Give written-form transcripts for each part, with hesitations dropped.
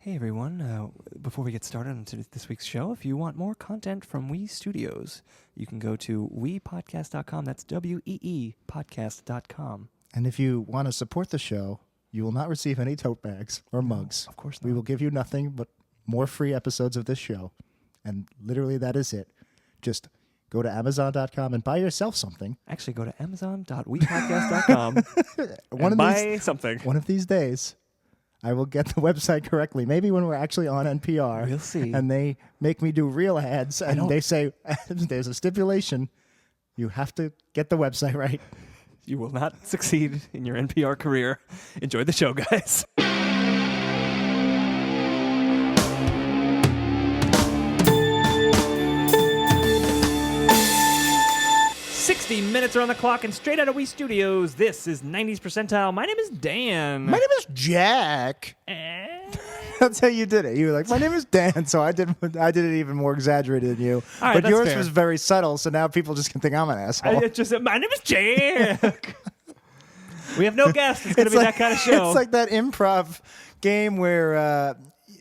Hey everyone, before we get started on this week's show, if you want more content from We Studios, you can go to weepodcast.com. That's WEE podcast.com. And if you want to support the show, you will not receive any tote bags or mugs. Of course not. We will give you nothing but more free episodes of this show. And literally that is it. Just go to Amazon.com and buy yourself something. Actually, go to Amazon.weepodcast.com and buy something. One of these days, I will get the website correctly. Maybe when we're actually on NPR. We'll see. And they make me do real ads. And they say, there's a stipulation. You have to get the website right. You will not succeed in your NPR career. Enjoy the show, guys. 60 minutes are on the clock, and straight out of We Studios, this is 90s Percentile. My name is Dan. My name is Jack. That's how you did it. You were like, my name is Dan, so I did it even more exaggerated than you. All right, but yours fair. was very subtle, so now people just can think I'm an asshole. My name is Jack. We have no guests. It's going to be that kind of show. It's like that improv game where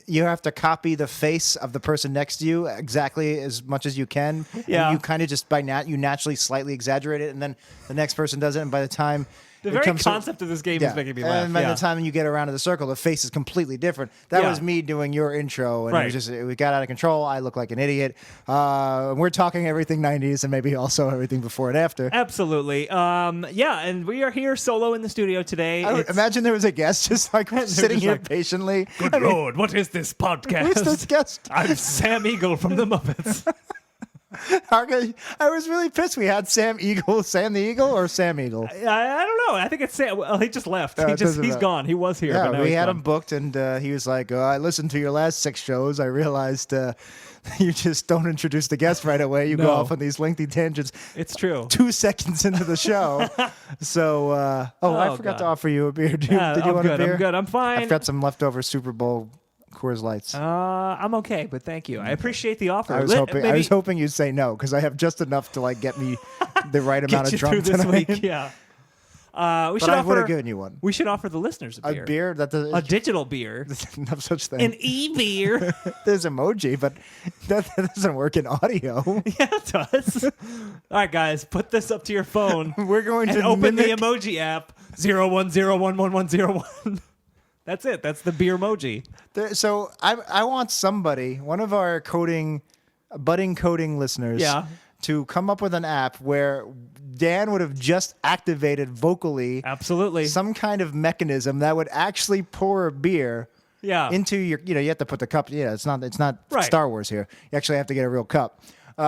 you have to copy the face of the person next to you exactly as much as you can. Yeah. And you kind of just you naturally slightly exaggerate it, and then the next person does it, and by the time the very concept of this game is making me laugh. And by the time you get around to the circle, the face is completely different. That was me doing your intro, and we got out of control. I look like an idiot. We're talking everything 90s and maybe also everything before and after. Absolutely. And we are here solo in the studio today. Imagine there was a guest just like sitting here patiently. Good Lord, what is this podcast? Who's this guest? I'm Sam Eagle from the Muppets. I was really pissed. We had Sam the Eagle, or Sam Eagle. I don't know. I think it's Sam. Well, he just left. He's gone. He was here. Yeah, but now we he's had gone. him booked, and he was like, I listened to your last 6 shows. I realized you just don't introduce the guest right away. You go off on these lengthy tangents. It's true. 2 seconds into the show. So, I forgot to offer you a beer. Did you want a beer? I'm good. I'm fine. I've got some leftover Super Bowl Coors Lights. I'm okay, but thank you. I appreciate the offer. I was hoping you'd say no, because I have just enough to get me the right amount of drunk this tonight. week. Yeah. I would have given you one. We should offer the listeners a beer. A beer? A digital beer. There's no such thing. An e-beer. There's emoji, but that doesn't work in audio. Yeah, it does. All right, guys, put this up to your phone. We're going to open the emoji app 0101101. That's it. That's the beer emoji. So I want somebody, one of our budding coding listeners, to come up with an app where Dan would have just activated vocally, absolutely, some kind of mechanism that would actually pour a beer into your. You have to put the cup. Yeah, it's not right. Star Wars here. You actually have to get a real cup.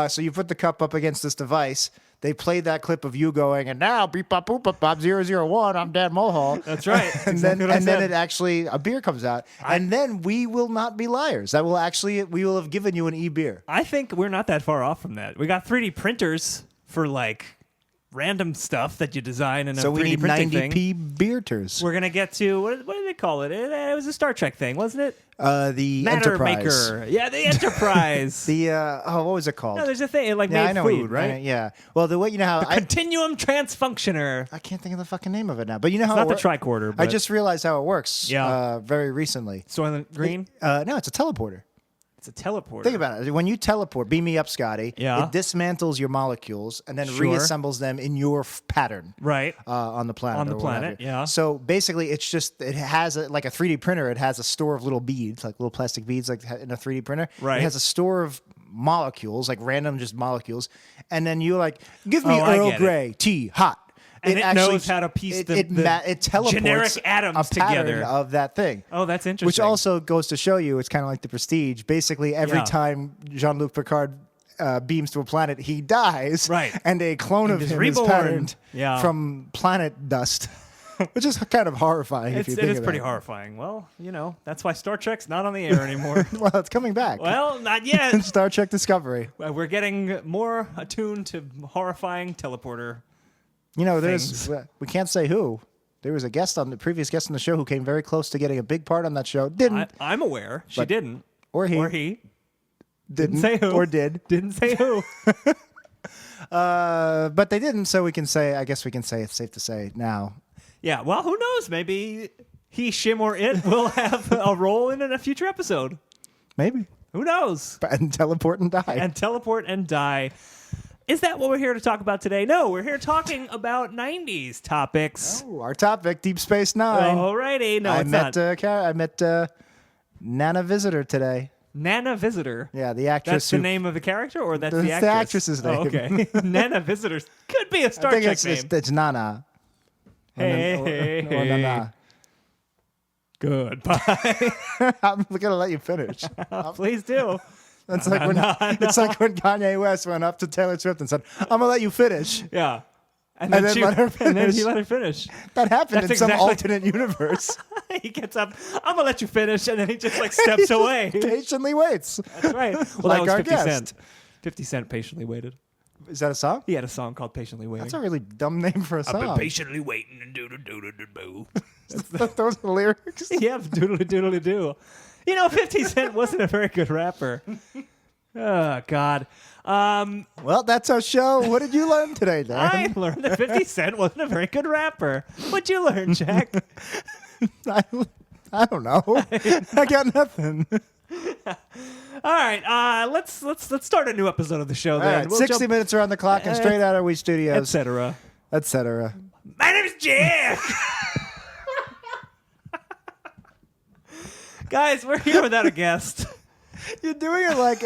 So you put the cup up against this device. They played that clip of you going, and now beep bop boop bop bop 001. I'm Dan Mulhall. That's right. and then it actually a beer comes out, and then we will not be liars. We will have given you an e-beer. I think we're not that far off from that. We got 3D printers for random stuff that you design in a 3D we need printing 90p beerters. We're gonna get to what do they call it? It was a Star Trek thing, wasn't it? The Matter Enterprise. Maker. Yeah, the Enterprise. What was it called? No, there's a thing. It made I know food, right? Yeah. Well, the way how Continuum Transfunctioner. I can't think of the fucking name of it now, but you know it's how not the tricorder. I just realized how it works. Yeah. Very recently. Soylent Green. No, it's a teleporter. It's a teleporter. Think about it. When you teleport, beam me up, Scotty. Yeah. It dismantles your molecules and then reassembles them in your pattern. Right. On the planet. On the planet, yeah. So basically, it's just it has like a 3D printer. It has a store of little beads, like little plastic beads, like in a 3D printer. Right. It has a store of molecules, like random just molecules, and then you give me Earl Grey tea hot. And it knows how to piece it teleports generic atoms together of that thing. Oh, that's interesting. Which also goes to show you it's kind of like the Prestige. Basically, every time Jean-Luc Picard beams to a planet, he dies. Right. And a clone of him is patterned from planet dust. Which is kind of horrifying if you think about it. It is pretty horrifying. Well, that's why Star Trek's not on the air anymore. Well, it's coming back. Well, not yet. Star Trek Discovery. We're getting more attuned to horrifying teleporter. We can't say who. There was the previous guest on the show who came very close to getting a big part on that show. Didn't. I'm aware. She didn't. Or he. Or he. Didn't say who. Or did. Didn't say who. But they didn't, so I guess we can say it's safe to say now. Yeah, well, who knows? Maybe he, shim, or it will have a role in a future episode. Maybe. Who knows? And teleport and die. And teleport and die. Is that what we're here to talk about today? No, we're here talking about 90s topics. Oh, our topic, Deep Space Nine. Alrighty. No, it's not. I met Nana Visitor today. Nana Visitor. Yeah, the actress. That's the name of the character, or that's the actress? The actress's name. Oh, okay. Nana Visitor could be a Star Trek name. It's Nana. Hey. Or Nana. Goodbye. I'm gonna let you finish. Please do. It's like when Kanye West went up to Taylor Swift and said, "I'm gonna let you finish." Yeah. And then he let her finish. That happened in some alternate universe. He gets up, I'm gonna let you finish, and then he just steps away. Patiently waits. That's right. Well, like that was 50 our Cent. guest. 50 Cent patiently waited. Is that a song? He had a song called Patiently Waiting. That's a really dumb name for a song. I've been patiently waiting and doodle-doodle-doo. Those are the lyrics? Yeah, doodle-doodle-doo. 50 Cent wasn't a very good rapper. Oh, God. Well, that's our show. What did you learn today, Dan? I learned that 50 Cent wasn't a very good rapper. What'd you learn, Jack? I don't know. I got nothing. All right, let's start a new episode of the show then. All right, We'll 60 minutes around the clock and straight out of We Studios, etc. etc. My name is Jack. Guys, we're here without a guest. You're doing it like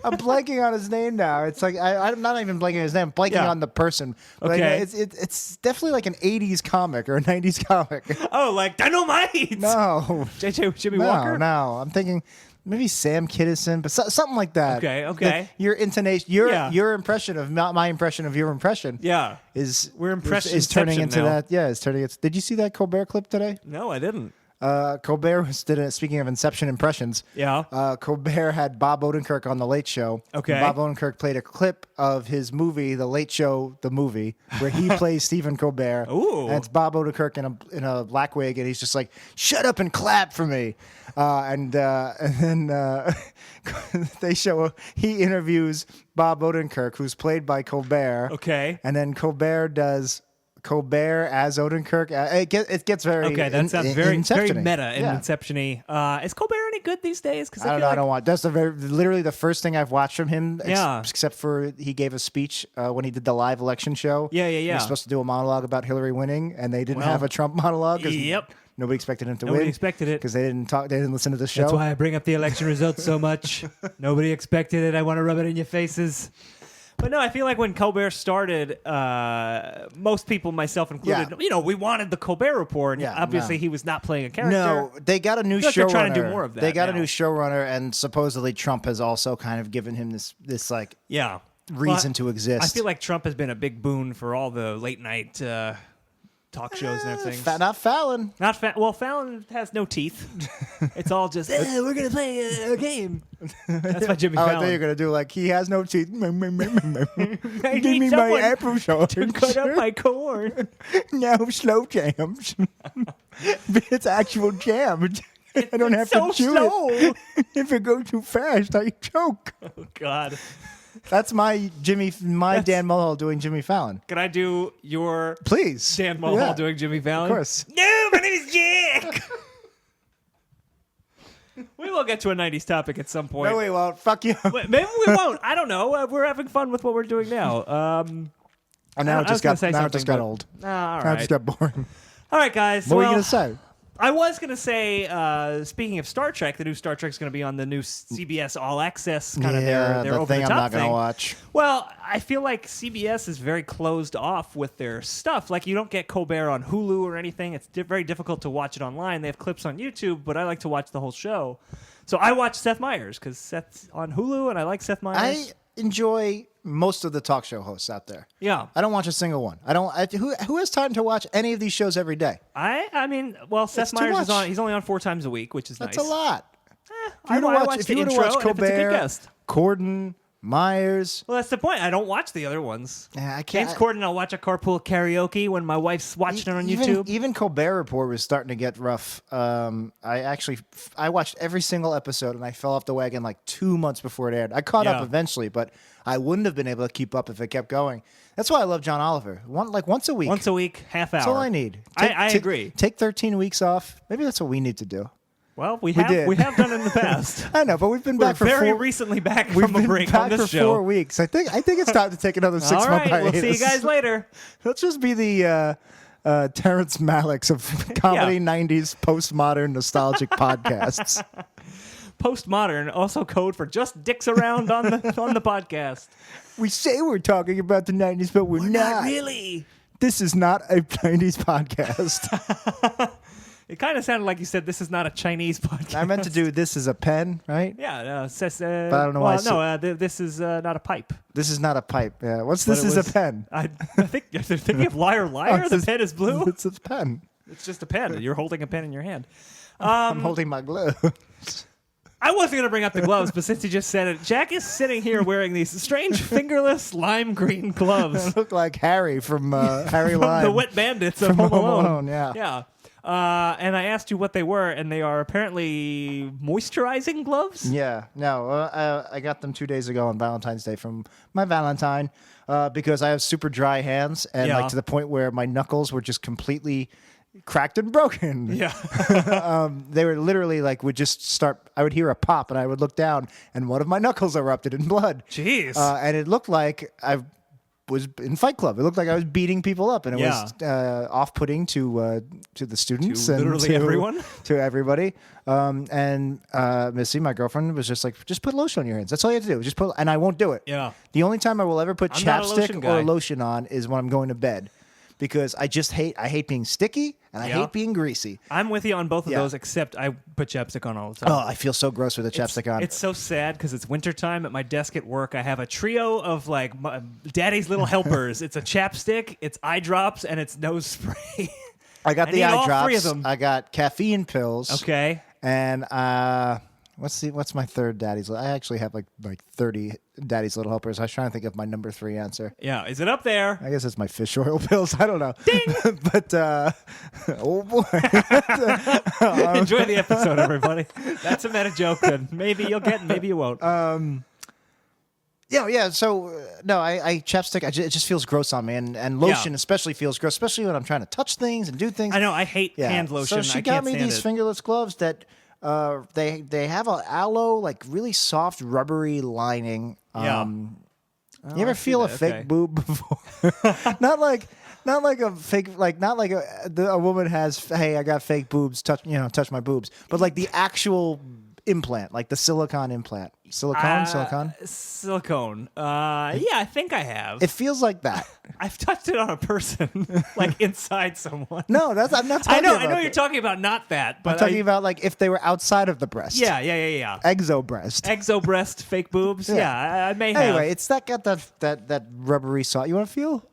I'm blanking on his name now. It's like I'm not even blanking on his name. I'm blanking on the person. But okay, it's definitely like an '80s comic or a '90s comic. Oh, like Dynamite. No, Jimmy Walker. No. I'm thinking maybe Sam Kinison, but something like that. Okay. Your intonation, your impression of my impression of your impression. Yeah, is turning into now. that. Yeah, it's turning. Did you see that Colbert clip today? No, I didn't. Colbert speaking of Inception impressions. Yeah. Colbert had Bob Odenkirk on The Late Show. Okay. And Bob Odenkirk played a clip of his movie, The Late Show, the movie, where he plays Stephen Colbert. Ooh. And it's Bob Odenkirk in a black wig, and he's just like, "Shut up and clap for me." And then they show he interviews Bob Odenkirk, who's played by Colbert. Okay. And then Colbert does Colbert as Odenkirk. It gets very that sounds very Inception-y. meta and Inception-y. Is Colbert any good these days? I don't know. I don't want. That's literally the first thing I've watched from him. Except for he gave a speech when he did the live election show. Yeah. He was supposed to do a monologue about Hillary winning, and they didn't have a Trump monologue. Yep. Nobody expected him to win. Nobody expected it because they didn't talk. They didn't listen to the show. That's why I bring up the election results so much. Nobody expected it. I want to rub it in your faces. But no, I feel like when Colbert started, most people, myself included, we wanted the Colbert Report. And obviously, he was not playing a character. No, they got a new showrunner. They're trying to do more of that. They got a new showrunner, and supposedly Trump has also kind of given him this reason to exist. I feel like Trump has been a big boon for all the late night talk shows and everything. Not Fallon. Well, Fallon has no teeth. It's all just, we're going to play a game. That's why Jimmy Fallon. I thought you were going to do like, he has no teeth. Give me my apple sauce. To cut up my corn. No slow jams. It's actual jam. I don't have to chew it. If it goes too fast, I choke. Oh, God. That's my Dan Mulhall doing Jimmy Fallon. Can I do your Dan Mulhall doing Jimmy Fallon? Of course. No, my name is Jack. We will get to a 90s topic at some point. No, we won't. Fuck you. Maybe we won't. I don't know. We're having fun with what we're doing now. And now it just got old. All right. Now it just got boring. All right, guys. What were you going to say? I was going to say, speaking of Star Trek, the new Star Trek's going to be on the new CBS All Access, kind of their over-the-top thing. I'm not going to watch. Well, I feel like CBS is very closed off with their stuff. Like, you don't get Colbert on Hulu or anything. It's very difficult to watch it online. They have clips on YouTube, but I like to watch the whole show. So I watch Seth Meyers because Seth's on Hulu, and I like Seth Meyers. I enjoy most of the talk show hosts out there. Yeah. I don't watch a single one. Who has time to watch any of these shows every day? I mean, Seth Meyers is on. He's only on 4 times a week, which is nice. That's a lot. If you were to watch Colbert, Corden, Myers. Well, that's the point. I don't watch the other ones. Yeah, I can't. James Corden, I'll watch a carpool karaoke when my wife's watching it on YouTube. Even Colbert Report was starting to get rough. I watched every single episode and I fell off the wagon like 2 months before it aired. I caught up eventually, but I wouldn't have been able to keep up if it kept going. That's why I love John Oliver. Once a week. Once a week, half hour. That's all I need. I agree. Take 13 weeks off. Maybe that's what we need to do. Well, we have done it in the past. I know, but we've been back for very recently back from a break on this show. 4 weeks. I think it's time to take another 6 month All right, hiatus. we'll see you guys later. Let's just be the Terrence Malick's of comedy 90s postmodern nostalgic podcasts. Postmodern, also code for just dicks around on the podcast. We say we're talking about the 90s, but we're not. Really. This is not a 90s podcast. It kind of sounded like you said this is not a Chinese podcast. I meant to do this is a pen, right? Yeah, but I don't know why. This is not a pipe. This is not a pipe. Yeah. This is a pen? I think you're thinking of Liar Liar. The pen is blue. It's a pen. It's just a pen. You're holding a pen in your hand. I'm holding my glove. I wasn't going to bring up the gloves, but since you just said it, Jack is sitting here wearing these strange fingerless lime green gloves. They look like Harry from Harry Lime. The Wet Bandits of Home Alone. Yeah. Yeah. And I asked you what they were, and they are apparently moisturizing gloves? Yeah. No, I got them 2 days ago on Valentine's Day from my Valentine because I have super dry hands and like to the point where my knuckles were just completely cracked and broken. Yeah. They were literally like I would hear a pop and I would look down and one of my knuckles erupted in blood. Jeez. And it looked like I was in Fight Club. It looked like I was beating people up, and it was off-putting to the students and literally everyone, to everybody. And Missy, my girlfriend, was just like, just put lotion on your hands. That's all you have to do. Just put, and I won't do it. Yeah. The only time I will ever put I'm not a chapstick lotion guy. or lotion on is when I'm going to bed. Because I hate being sticky and I hate being greasy. I'm with you on both of those, except I put chapstick on all the time. Oh, I feel so gross with the chapstick on. It's so sad because it's wintertime at my desk at work. I have a trio of like daddy's little helpers. It's a chapstick, it's eye drops, and it's nose spray. I got the eye all drops. 3 of them. I got caffeine pills. Okay. And what's my third daddy's? I actually have like 30 daddy's little helpers. I was trying to think of my number 3 answer. Yeah, is it up there? I guess it's my fish oil pills. I don't know. Ding! But oh boy. Enjoy the episode, everybody. That's a meta joke that maybe you'll get and maybe you won't. Yeah. So no, I chapstick. It just feels gross on me, and lotion especially feels gross, especially when I'm trying to touch things and do things. I know. I hate hand lotion. So she I got can't me stand these it. fingerless gloves that they have an aloe, like really soft rubbery lining. You ever feel a fake boob before? not like a fake, not like a woman has. Hey, I got fake boobs. Touch my boobs. But like the actual implant, like the silicone implant. Silicone. Yeah, I think I have. It feels like that. I've touched it on a person, like inside someone. No, I'm not talking about I know you're talking about not that, but I'm talking about like if they were outside of the breast. Yeah. Exo breast. Exo breast, fake boobs. Yeah, I may have. Anyway, it's got that rubbery soft. You want to feel?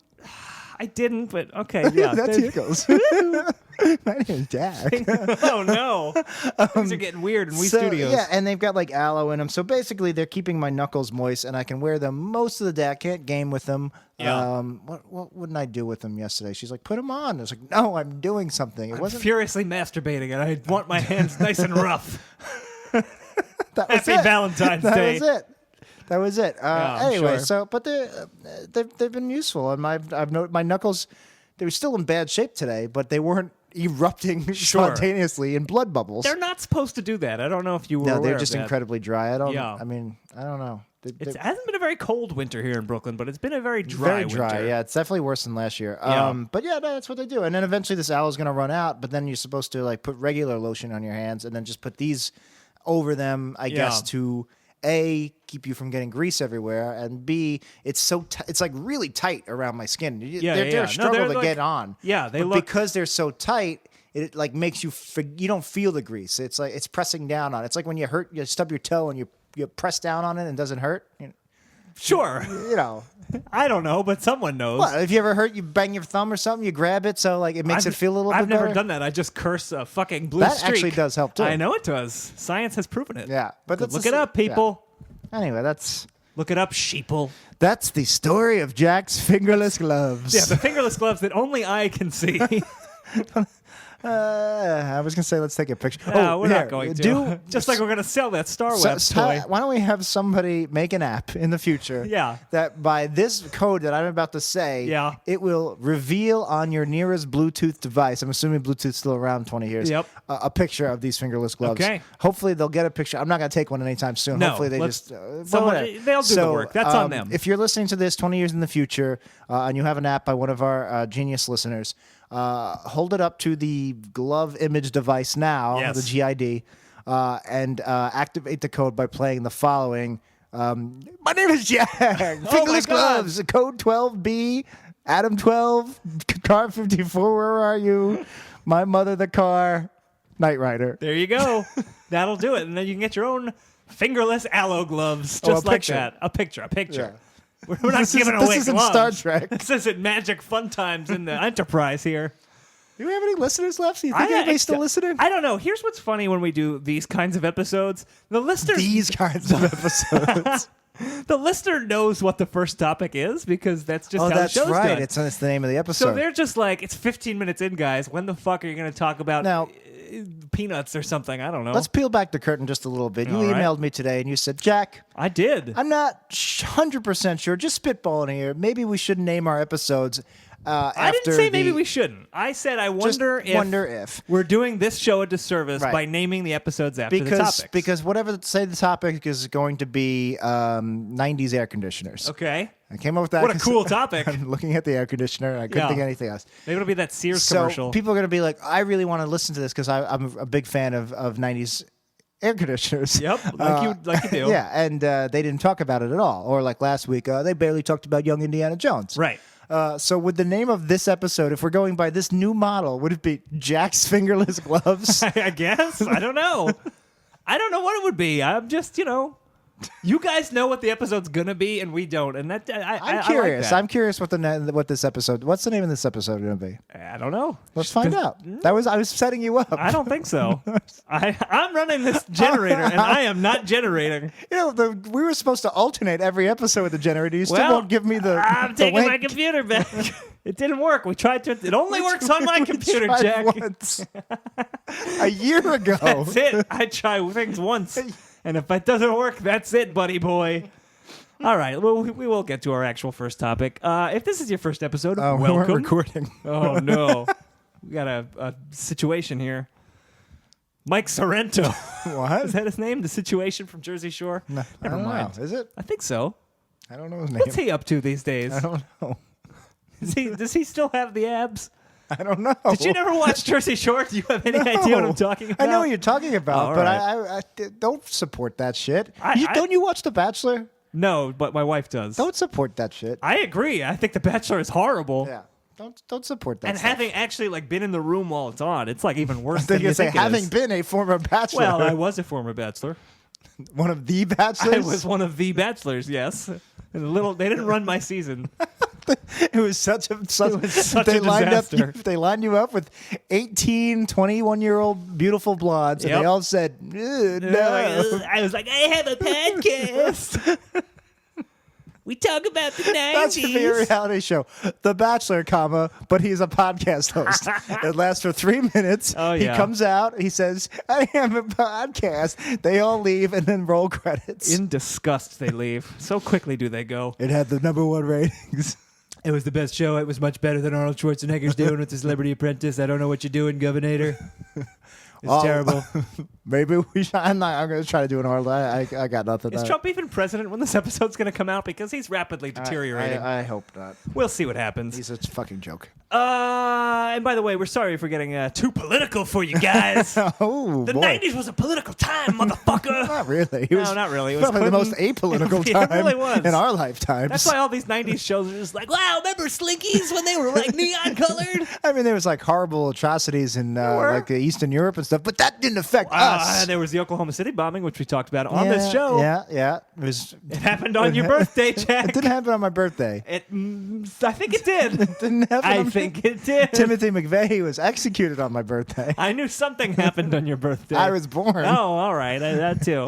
I didn't, but okay. Yeah, that tickles. My name is Jack. Oh no, things are getting weird in studios. Yeah, and they've got like aloe in them. So basically, they're keeping my knuckles moist, and I can wear them most of the day. I can't game with them. Yeah. What wouldn't I do with them yesterday? She's like, put them on. I was like, no, I'm doing something. It wasn't furiously masturbating, and I want my hands nice and rough. Happy Valentine's Day. That was it. Anyway, sure. but they've been useful, and I've noted my knuckles. They were still in bad shape today, but they weren't erupting spontaneously in blood bubbles. They're not supposed to do that. I don't know if you were. No, aware they're just of that. incredibly dry. I don't know. It hasn't been a very cold winter here in Brooklyn, but it's been a very dry winter. Yeah, it's definitely worse than last year. But yeah, no, that's what they do. And then eventually this aloe is going to run out, but then you're supposed to like put regular lotion on your hands and then just put these over them, I guess, to A, keep you from getting grease everywhere, and B, it's it's like really tight around my skin. They're a struggle to get on. Yeah, because they're so tight. It like makes you you don't feel the grease. It's like it's pressing down on it. It's like when you stub your toe and you press down on it and it doesn't hurt. Sure. I don't know, but someone knows. Well, if you ever hurt, you bang your thumb or something, you grab it, so like it makes it feel a little bit better. I've never done that. I just curse a fucking blue that streak. Actually does help too. I know it does. Science has proven it. Yeah, but look it up, people. Yeah. Anyway, that's Look it up, sheeple. That's the story of Jack's fingerless gloves. Yeah, the fingerless gloves that only I can see. I was gonna say let's take a picture. No, we're here, not going to. Just like we're going to sell that Star Wars toy. Why don't we have somebody make an app in the future? Yeah. That by this code that I'm about to say, Yeah. it will reveal on your nearest Bluetooth device. I'm assuming Bluetooth's still around 20 years. Yep. A picture of these fingerless gloves. Okay. Hopefully they'll get a picture. I'm not gonna take one anytime soon. No, Hopefully they let's- just. someone- whatever. they'll do the work. That's on them. If you're listening to this 20 years in the future, and you have an app by one of our genius listeners. Hold it up to the glove image device now, Yes. the GID, and activate the code by playing the following. My name is Jack. Fingerless God. gloves. Code 12B. Adam 12. Car 54. Where are you? My mother, the car. Knight Rider. There you go. That'll do it. And then you can get your own fingerless aloe gloves just a like picture. that. A picture. Yeah. We're not giving away This isn't gloves. Star Trek. This isn't Magic Fun Times in the Enterprise here. Do we have any listeners left? Do you think anybody's still listening? I don't know. Here's what's funny when we do these kinds of episodes. The listener, These kinds of episodes. the listener knows what the first topic is because that's just Oh, how that's the show's right. done. It's the name of the episode. So they're just like, it's 15 minutes in, guys. When the fuck are you going to talk about Now- peanuts or something? I don't know. Let's peel back the curtain just a little bit. You All right. emailed me today and you said, Jack, I did. I'm not 100% sure. Just spitballing here. Maybe we should name our episodes I didn't say maybe we shouldn't. I said I wonder if we're doing this show a disservice Right. by naming the episodes after the topics. Because whatever say the topic is going to be 90s air conditioners. Okay. I came up with that. What a 'cause cool topic. I'm looking at the air conditioner and I couldn't Yeah. think of anything else. Maybe it'll be that Sears So commercial. people are going to be like, I really want to listen to this because I'm a big fan of 90s air conditioners. Yep, like you do. Yeah, and they didn't talk about it at all. Or like last week, they barely talked about young Indiana Jones. Right. So would the name of this episode, if we're going by this new model, would it be Jack's Fingerless Gloves? I guess. I don't know. I don't know what it would be. I'm just, you guys know what the episode's gonna be, and we don't. And that I'm curious. I'm curious what's the name of this episode going to be? I don't know. Let's find out. I was setting you up. I don't think so. I'm running this generator, and I am not generating. We were supposed to alternate every episode with the generator. You still Well, won't give me the. I'm the taking link. my computer back. It didn't work. We tried to. It only works on my We computer, tried Jack. once. A year ago. That's it. I try things once, and if it doesn't work, that's it, buddy boy. All right. Well, we will get to our actual first topic. If this is your first episode, We weren't welcome. recording. Oh no, we got a situation here. Mike Sorrento. What? Is that his name? The Situation from Jersey Shore? No, Never I don't mind. know. Is it? I think so. I don't know his name. What's he up to these days? I don't know. Does he still have the abs? I don't know. Did you never watch Jersey Shore? Do you have any idea what I'm talking about? I know what you're talking about, Oh, but all I don't support that shit. I- Don't you watch The Bachelor? No, but my wife does. Don't support that shit. I agree. I think The Bachelor is horrible. Yeah. Don't support that. And stuff. having actually been in the room while it's on, it's like even worse I than think you you say think it having is. been a former bachelor. Well, I was a former bachelor. one of the bachelors. I was one of the bachelors, yes. And they didn't run my season. It was such a such a disaster. They lined you up with 18, 21-year-old beautiful blondes, and Yep. they all said, no. I was like, I have a podcast. We talk about the 90s. That's to be a reality show. The Bachelor, but he's a podcast host. It lasts for 3 minutes. Oh, He yeah. comes out. He says, I am a podcast. They all leave and then roll credits. In disgust, they leave. So quickly do they go. It had the #1 ratings. It was the best show. It was much better than Arnold Schwarzenegger's doing with the Celebrity Apprentice. I don't know what you're doing, Governor. It's Oh. terrible. Maybe we should. I'm going to try to do an Arnold. I got nothing. Is Trump even president when this episode's going to come out? Because he's rapidly deteriorating. I hope not. We'll see what happens. He's a fucking joke. And by the way, we're sorry for getting too political for you guys. Oh, The boy. 90s was a political time, motherfucker. Not really. It No, was not really. It was probably the most Clinton. apolitical It time really was. in our lifetimes. That's why all these 90s shows are just like, wow, remember Slinkies when they were like neon colored? I mean, there was like horrible atrocities in were. like Eastern Europe and stuff, but that didn't affect us. There was the Oklahoma City bombing, which we talked about on this show. Yeah. It happened on your birthday, Jack. It didn't happen on my birthday. I think it did. It didn't happen. I on think it did. Timothy McVeigh was executed on my birthday. I knew something happened on your birthday. I was born. Oh, all right. That too.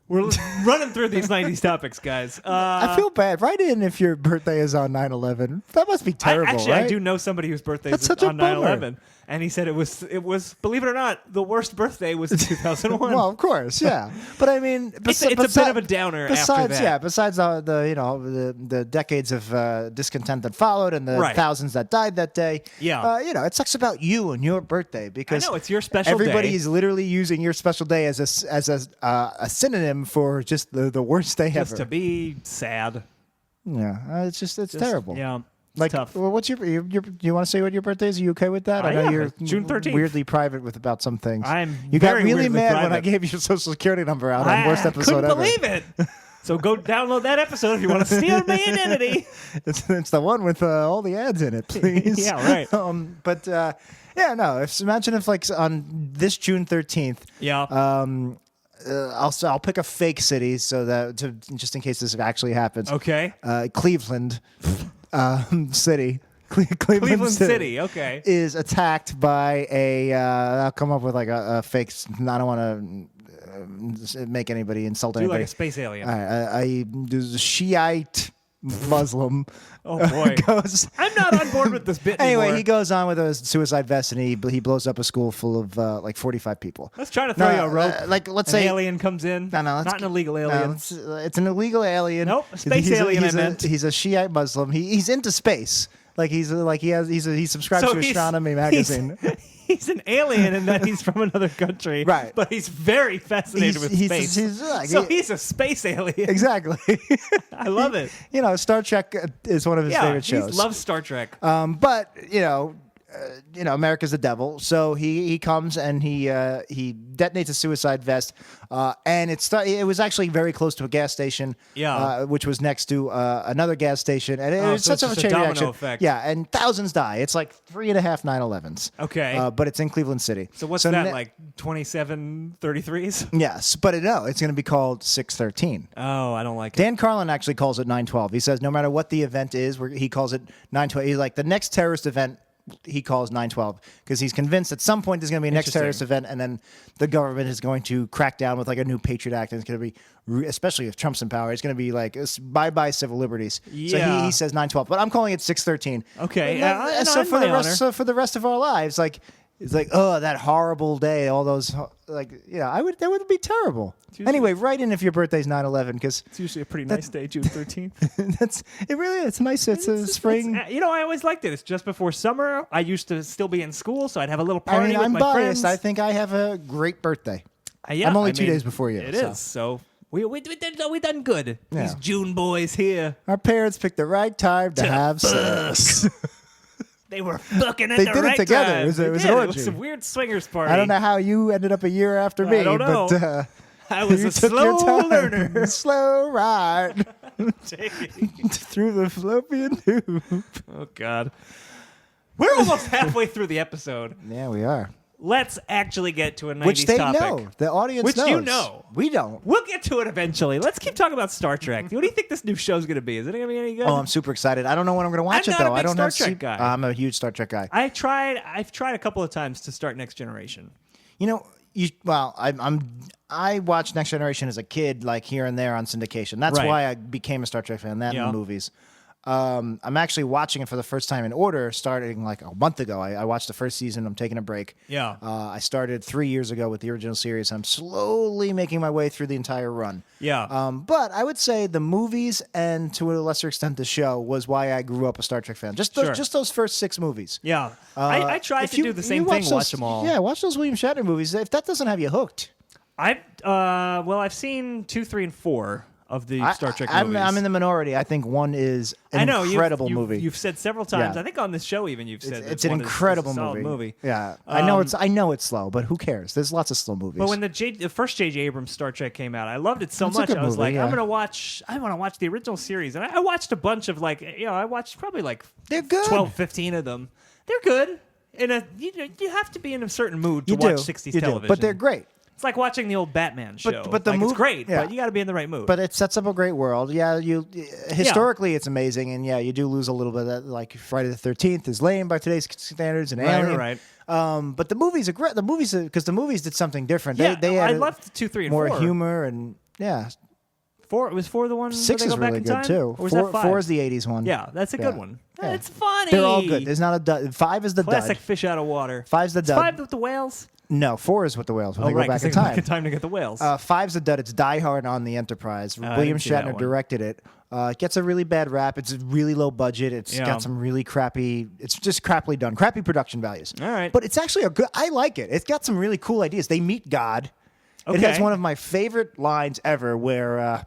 We're running through these 90s topics, guys. I feel bad. Write in if your birthday is on 9/11. That must be terrible, I right? do know somebody whose birthday That's is such a on bummer. 9/11, and he said it was, believe it or not, the worst birthday was in 2001. Well, of course, yeah. But I mean, it's a bit of a downer besides, after that. Yeah, besides the decades of discontent that followed and the Right. thousands that died that day. Yeah. It sucks about you and your birthday because I know, it's your special everybody day. is literally using your special day as a synonym for just the worst day Just ever. to be sad. Yeah, it's terrible. Yeah, it's Like, tough. well, what's your you want to say what your birthday is? Are you okay with that? I know yeah, you're it's June 13th. weirdly private about some things. very You got really weirdly mad when I private. gave you your social security number out on worst episode couldn't ever. believe it. So go download that episode if you want to steal my identity. It's the one with all the ads in it, please. Yeah, right. Imagine if like on this June 13th, Yeah. I'll pick a fake city so that just in case this actually happens. Okay. Cleveland City. Cleveland City. Okay. Is attacked by I'll come up with like a fake. I don't want to make anybody insult Do anybody. like a space alien. All right, I do the Shiite Muslim. Oh boy. Goes. I'm not on board with this bit anymore. Anyway, he goes on with a suicide vest and he blows up a school full of like 45 people. Let's try to throw you a rope. Let's An say alien comes in. No, not an illegal alien. it's an illegal alien. Nope, a space alien. He's a Shiite Muslim. He's into space. Like he subscribes So to he's- Astronomy magazine. He's an alien in that he's from another country. Right. But he's very fascinated with space. He's a space alien. Exactly. I love it. Star Trek is one of his favorite he shows. loves Star Trek. But America's the devil, so he comes and he detonates a suicide vest, and it was actually very close to a gas station, which was next to another gas station, and it was so such it's a just a chain domino reaction. effect. Yeah, and thousands die. It's like 3.5 9/11s. Okay. But it's in Cleveland City. So what's that, like 27 33s? Yes, but it's going to be called 613. Oh, I don't like it. Dan Carlin actually calls it 9/12. He says no matter what the event is, he calls it 9/12. He's like the next terrorist event. He calls 9/12 because he's convinced at some point there's going to be a next terrorist event, and then the government is going to crack down with like a new Patriot Act, and it's going to be, especially if Trump's in power, it's going to be like bye civil liberties. Yeah. So he says 9/12, but I'm calling it 613. Okay. So for the rest of our lives, like it's like that horrible day, all those that would be terrible. Anyway, write in if your birthday's 9/11 because It's usually a pretty nice day, June 13th. it's nice. It's a spring. I always liked it. It's just before summer. I used to still be in school, so I'd have a little party with I'm my biased. friends. I think I have a great birthday. Yeah, I'm only 2 days before you. It is. So we done good. Yeah. These June boys here. Our parents picked the right time to have sex. They were fucking at They the did it right together. time. It was an It orgy. was a weird swingers party. I don't know how you ended up a year after me. I don't know. But, I was you a took your slow time. learner. Slow ride through the fallopian tube. Oh, God. We're almost halfway through the episode. Yeah, we are. Let's actually get to a 90s Which they topic. know. The audience Which knows. you know. We don't. We'll get to it eventually. Let's keep talking about Star Trek. What do you think this new show's going to be? Is it going to be any good? Oh, I'm super excited. I don't know when I'm going to watch I'm it not a though. big I don't Star have Trek guy. I'm a huge Star Trek guy. I've tried a couple of times to start Next Generation. I watched Next Generation as a kid, like here and there on syndication. That's Right. why I became a Star Trek fan. That Yeah. and movies. I'm actually watching it for the first time in order, starting like a month ago. I watched the first season. I'm taking a break. Yeah. I started 3 years ago with the original series. I'm slowly making my way through the entire run. Yeah. But I would say the movies and to a lesser extent the show was why I grew up a Star Trek fan. Just those first 6 movies. Yeah. I tried If to do the same thing, watch them all. Yeah, watch those William Shatner movies. If that doesn't have you hooked. I've seen 2, 3, and 4 of the Star Trek movies. I'm in the minority. I think 1 is an incredible movie. You've said several times. Yeah. I think on this show even you've said It's that an one is incredible a solid movie. Yeah, I know it's slow, but who cares? There's lots of slow movies. But when the first J.J. Abrams Star Trek came out, I loved it so It's a much. good I was movie, like, yeah. I want to watch the original series, and I watched a bunch of I watched probably They're good. 12, 15 of them. They're good. You have to be in a certain mood to you watch do, 60s you television. do, but they're great. It's like watching the old Batman show. But the it's great, yeah. but you got to be in the right mood. But it sets up a great world. Yeah, historically it's amazing, and yeah, you do lose a little bit of that. Like Friday the 13th is lame by today's standards, and Alien. Right. But the movies are great. The movies because the movies did something different. Yeah, they I added loved 2, 3, and more 4. humor and Yeah. 4 was 4 the one. 6 where they is go back really in good time? too. Or was that 5? 4 is the 80s one. Yeah, that's a good Yeah. one. Yeah. It's funny. They're all good. There's not a dud. 5 is the Classic dud. fish out of water. 5's the Is dud. 5 with the whales? No, 4 is with the whales when Oh, they right, go back 'cause in they go time. back in time to get the whales. 5's the dud. It's Die Hard on the Enterprise. I William didn't see that Shatner one. directed it. It gets a really bad rap. It's really low budget. It's got some really crappy. It's just crappily done. Crappy production values. All right. But it's actually a good. I like it. It's got some really cool ideas. They meet God. It has Okay. one of my favorite lines ever, where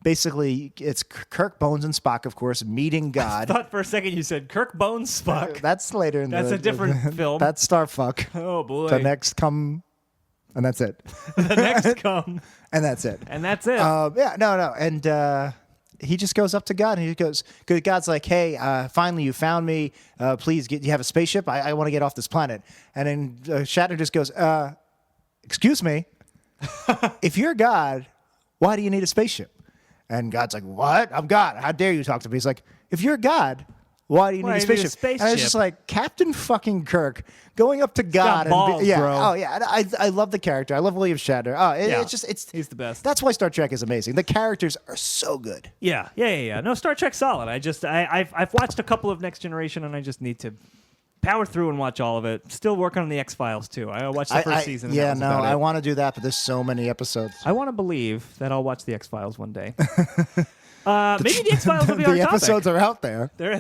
basically it's Kirk, Bones, and Spock, of course, meeting I God. thought for a second you said Kirk Bones Spock. That's later in That's a different film. That's Starfuck. Oh, boy. The next come, and that's it. The next come. And that's it. And that's it. Yeah, no. And he just goes up to God and he goes, God's like, hey, finally you found me. Please, you have a spaceship? I want to get off this planet. And then Shatner just goes, excuse me, if you're God, why do you need a spaceship? And God's like, what? I'm God. How dare you talk to me? He's like, if you're God, why do you need a spaceship? And I was just like, Captain fucking Kirk going up to God. balls, yeah, bro. Oh, yeah. I love the character. I love William Shatner. Oh, it's he's the best. That's why Star Trek is amazing. The characters are so good. Yeah. No, Star Trek's solid. I've watched a couple of Next Generation, and I just need to power through and watch all of it. Still working on the X-Files too. I watched the first season. And Yeah, that was no, about it. I want to do that, but there's so many episodes. I want to believe that I'll watch the X-Files one day. Maybe the X-Files will be our The topic. episodes are out there. They're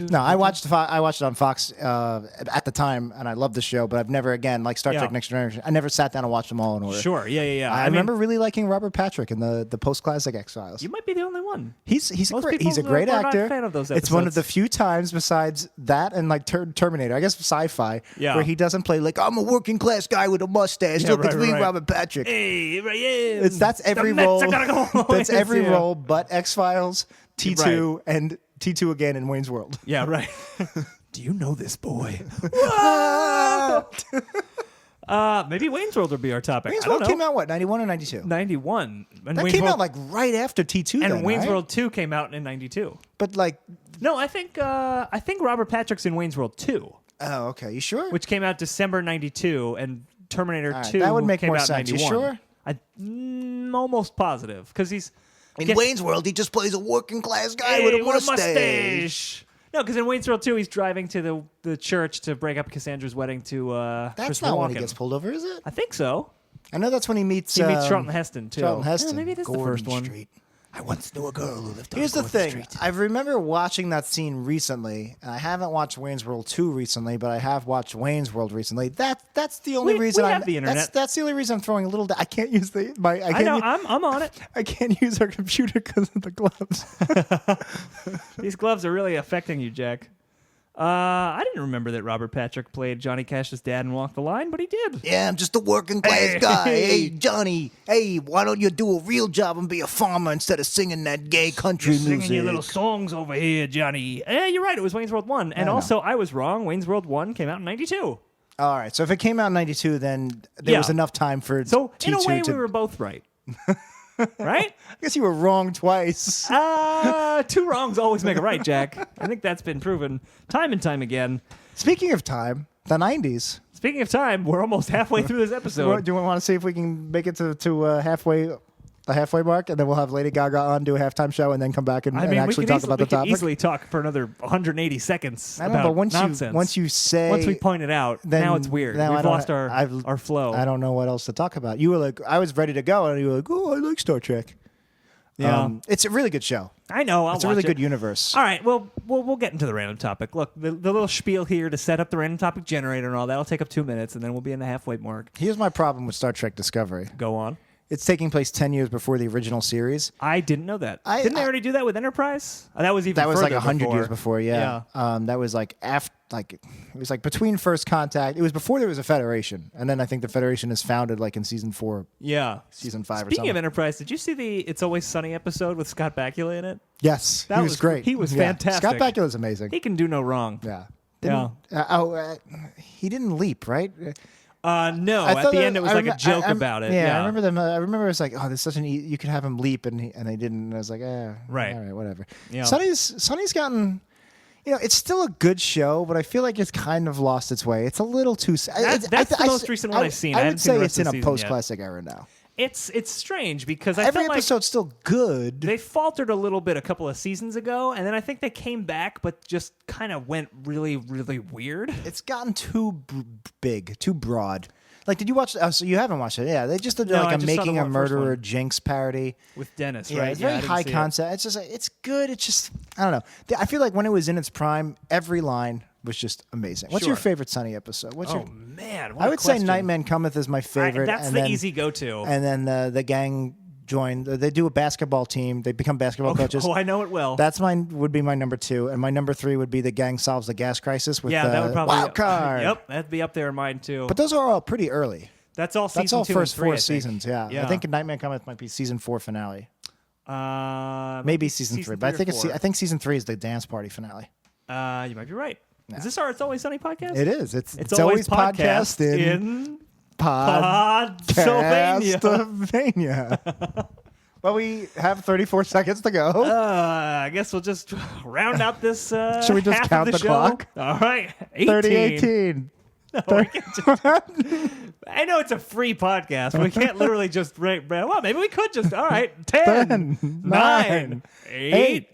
No, I watched it on Fox at the time, and I loved the show. But I've never again, like Star Yeah. Trek Next Generation, I never sat down and watched them all in order. Sure. Yeah. I mean, remember really liking Robert Patrick in the post classic X Files. you might be the only one. He's Most great. people He's a great are not actor. a fan of those It's one of the episodes. few times besides that and like Terminator, I guess sci-fi, Yeah. where he doesn't play like I'm a working class guy with a mustache. Yeah, Look, it's right, me, right. Robert Patrick. Hey, here I am. That's every The Mets role. are gonna go. That's every Yeah. role, but X Files, T2, and T2 again in Wayne's World. Yeah, right. Do you know this boy? Maybe Wayne's World will be our topic. Wayne's I don't World know. came out what, 91 or 92? 91. And That Wayne's came World, out like right after T2. and then, Wayne's right? World 2 came out in 92. But like, No, I think Robert Patrick's in Wayne's World 2, oh, okay, you sure? which came out December 92, and Terminator All right, 2 that would make came more out sense. You 91. sure? I'm almost positive because he's In Wayne's World, he just plays a working class guy with a mustache. No, because in Wayne's World 2, he's driving to the church to break up Cassandra's wedding to That's Christopher not when he Walken. gets pulled over, is it? I think so. I know that's when he meets. He meets Charlton Heston too. Charlton Heston. Yeah, maybe this is the Gordon first one. Street. I once knew a girl who lived on Here's the Gordon thing. Street. I remember watching that scene recently, and I haven't watched Wayne's World 2 recently, but I have watched Wayne's World recently. That's the only We reason have the internet. That's the only reason I'm throwing a little. I can't use I I can't. know. I'm on it. I can't use our computer because of the gloves. These gloves are really affecting you, Jack. I didn't remember that Robert Patrick played Johnny Cash's dad in Walk the Line, but he did. Yeah, I'm just a working class Hey. guy. Hey, Johnny. Hey, why don't you do a real job and be a farmer instead of singing that gay country music? Singing your little songs over here, Johnny. Yeah, you're right. It was Wayne's World 1. And know. also, I was wrong. Wayne's World 1 came out in 92. All right, so if it came out in 92, then there was Yeah. enough time for So, T2 in a way, to. we were both right. Right? I guess you were wrong twice. Two wrongs always make a right, Jack. I think that's been proven time and time again. Speaking of time, the 90s. Speaking of time, we're almost halfway through this episode. Do you want to see if we can make it to the halfway mark, and then we'll have Lady Gaga on, do a halftime show, and then come back and, I and mean, we actually can, talk about the we can topic? easily talk for another 180 seconds I know, about but once nonsense. once we point it out, then now it's weird. now I We've don't- lost I've- our flow. I don't know what else to talk about. You were like, I was ready to go, and you were like, oh, I like Star Trek. Yeah. It's a really good show. I know. I'll It's a watch really it. good universe. All right, well, we'll get into the random topic. Look, the little spiel here to set up the random topic generator and all that'll take up 2 minutes, and then we'll be in the halfway mark. Here's my problem with Star Trek Discovery. Go on. It's taking place 10 years before the original series. I didn't know that. I- Didn't they already do that with Enterprise? That was even That was like further 100 years before, yeah. Yeah. That was like after, it was like between First Contact. It was before there was a Federation, and then I think the Federation is founded like in season 4, Yeah. season 5 or Speaking something. of Enterprise, did you see the It's Always Sunny episode with Scott Bakula in it? Yes, That he was- was great. he was Yeah. fantastic. Scott Bakula's amazing. He can do no wrong. Yeah. Yeah. He didn't leap, right? No, I at thought the that- end it was I like a rem- joke I- about it. Yeah, I remember them. I remember it was like, oh, there's such an you could have him leap, and they didn't. And I was like, Right. all right, whatever. Yeah. Sonny's gotten. It's still a good show, but I feel like it's kind of lost its way. It's a little too. That's the most recent one I've seen. I I haven't would seen the say rest it's in of the a season yet. post-classic era now. It's strange because I Every felt like episode's still good. they faltered a little bit a couple of seasons ago, and then I think they came back, but just kind of went really, really weird. It's gotten too big, too broad. Like, did you watch? Oh, so you haven't watched it? Yeah, they just did No, I like a just saw the Making a first Murderer one. Jinx parody. With Dennis, Yeah, right? it's very I didn't high see it. concept. It's just like, it's good. It's just, I don't know. I feel like when it was in its prime, every line was just amazing. What's your Sure. favorite Sunny episode? What's Oh your? man, what I a would say question. Nightman Cometh is my favorite. That's and the then, easy go-to. And then the gang join. They do a basketball team. They become basketball coaches. Oh, I know it well. That's would be my number 2, and my number 3 would be the gang solves the gas crisis with yeah, the that would probably wild card. Yep, that'd be up there in mine too. But those are all pretty early. that's all season That's all 2 first and 3, 4 I think. seasons. Yeah. I think Nightman Cometh might be season 4 finale. Maybe season 3, but I think I think season 3 is the dance party finale. You might be right. Is this our It's Always Sunny podcast? It is. It's always podcast in Pennsylvania. Pennsylvania. Well, we have 34 seconds to go. I guess we'll just round out this. Should we just half count of the, the show. clock? All right, 30-18. I know it's a free podcast, but we can't literally just rate. Well, maybe we could just. All right, 10, 9, 8,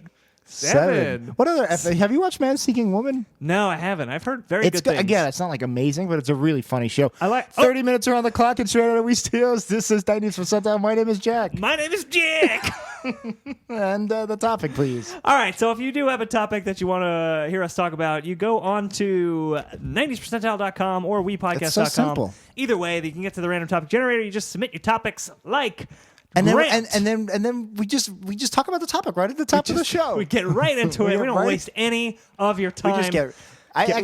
7. What other? Have you watched Man Seeking Woman? No, I haven't. I've heard very It's good things. again. It's not like amazing, but it's a really funny show. I like- 30 minutes around the clock and straight out of We Steels. This is 90s Percentile. My name is Jack, My name is Jack. and the topic, please. All right, so if you do have a topic that you want to hear us talk about, you go on to 90spercentile.com or wepodcast.com. It's so simple. Either way, you can get to the random topic generator. You just submit your topics like And then, Grant. and then we just talk about the topic right at the top of the show. We get right into it. get We don't right- waste any of your time. We just get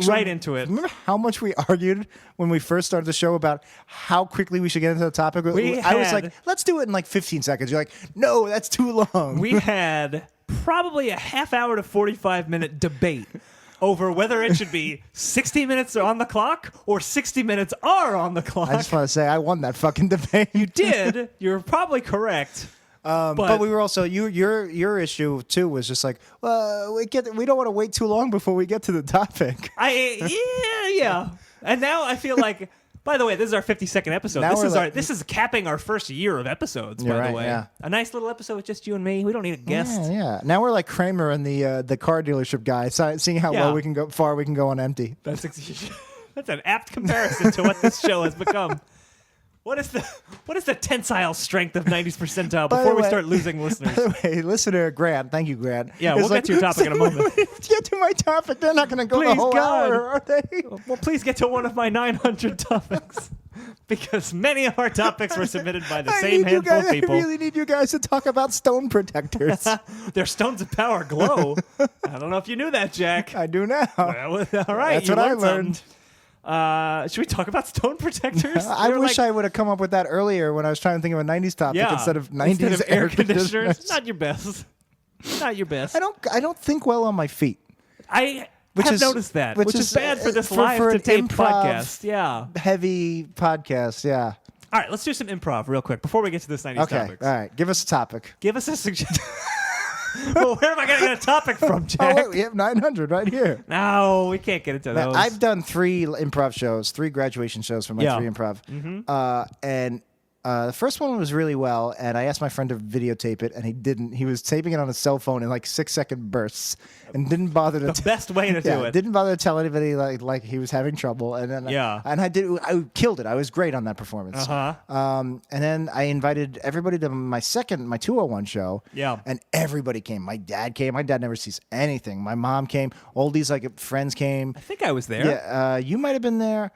right into it. Remember how much we argued when we first started the show about how quickly we should get into the topic? I was had- like, let's do it in like 15 seconds. You're like, no, that's too long. We had probably a half hour to 45-minute debate over whether it should be 60 minutes on the clock or 60 minutes are on the clock. I just want to say I won that fucking debate. You did. You're probably correct. But we were also your issue too was just like, well, we don't want to wait too long before we get to the topic. Yeah. And now I feel like. By the way, this is our 52nd episode. Now This is capping our first year of episodes. You're By right, the way, yeah. a nice little episode with just you and me. We don't need a guest. Yeah. Now we're like Kramer and the car dealership guy, seeing how Yeah. far we can go on empty. That's an apt comparison to what this show has become. What is the tensile strength of 90s percentile By the before we way- start losing listeners? By the way, listener Grant, thank you, Grant. Yeah, is we'll get to your topic in a moment. Get to my topic. They're not going to go Please, the whole God. hour, are they? Well, please get to one of my 900 topics. Because many of our topics were submitted by the same handful of people. I really need you guys to talk about stone protectors. Their stones of power glow. I don't know if you knew that, Jack. I do now. Well, all right, That's you what I learned. Something. Should we talk about stone protectors? I They're wish like- I would have come up with that earlier when I was trying to think of a 90s topic instead of 90s instead of air conditioners. conditioners. Not your best. Not your best. I don't think well on my feet. I Which have is- noticed that, which which is is, bad for this for live to an tape improv- podcast. Yeah. Heavy podcast, yeah. All right, let's do some improv real quick before we get to this 90s Okay, topics. all right. Give us a topic. Give us a suggestion. Well, where am I going to get a topic from, Oh, Jack? wait, we have 900 right here. No, we can't get into those. I've done 3 improv shows, 3 graduation shows for my Yeah. 3 improv. And the first one was really well, and I asked my friend to videotape it, and he didn't. He was taping it on his cell phone in like 6-second bursts, and didn't bother to. the best way to do it. Didn't bother to tell anybody like he was having trouble, and then I killed it. I was great on that performance. And then I invited everybody to my 201 show. Yeah. And everybody came. My dad came. My dad never sees anything. My mom came. All these like friends came. I think I was there. Yeah, you might have been there.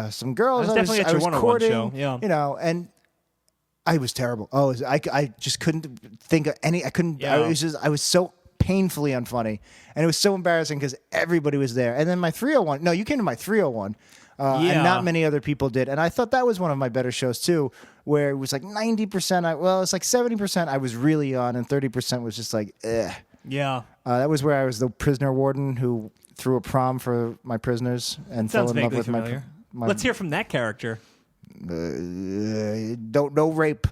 Some girls. I was definitely at your 101 courting, show, yeah. You know, and I was terrible. I just couldn't think of any. I couldn't. Yeah. I was so painfully unfunny, and it was so embarrassing because everybody was there. And then my 301. No, you came to my 301. Yeah. And not many other people did. And I thought that was one of my better shows too, where it was like 90%. It's like 70% I was really on, and 30% was just like, eh. Yeah. That was where I was the prisoner warden who threw a prom for my prisoners and fell Sounds in love vaguely with familiar. my. Let's hear from that character. No rape.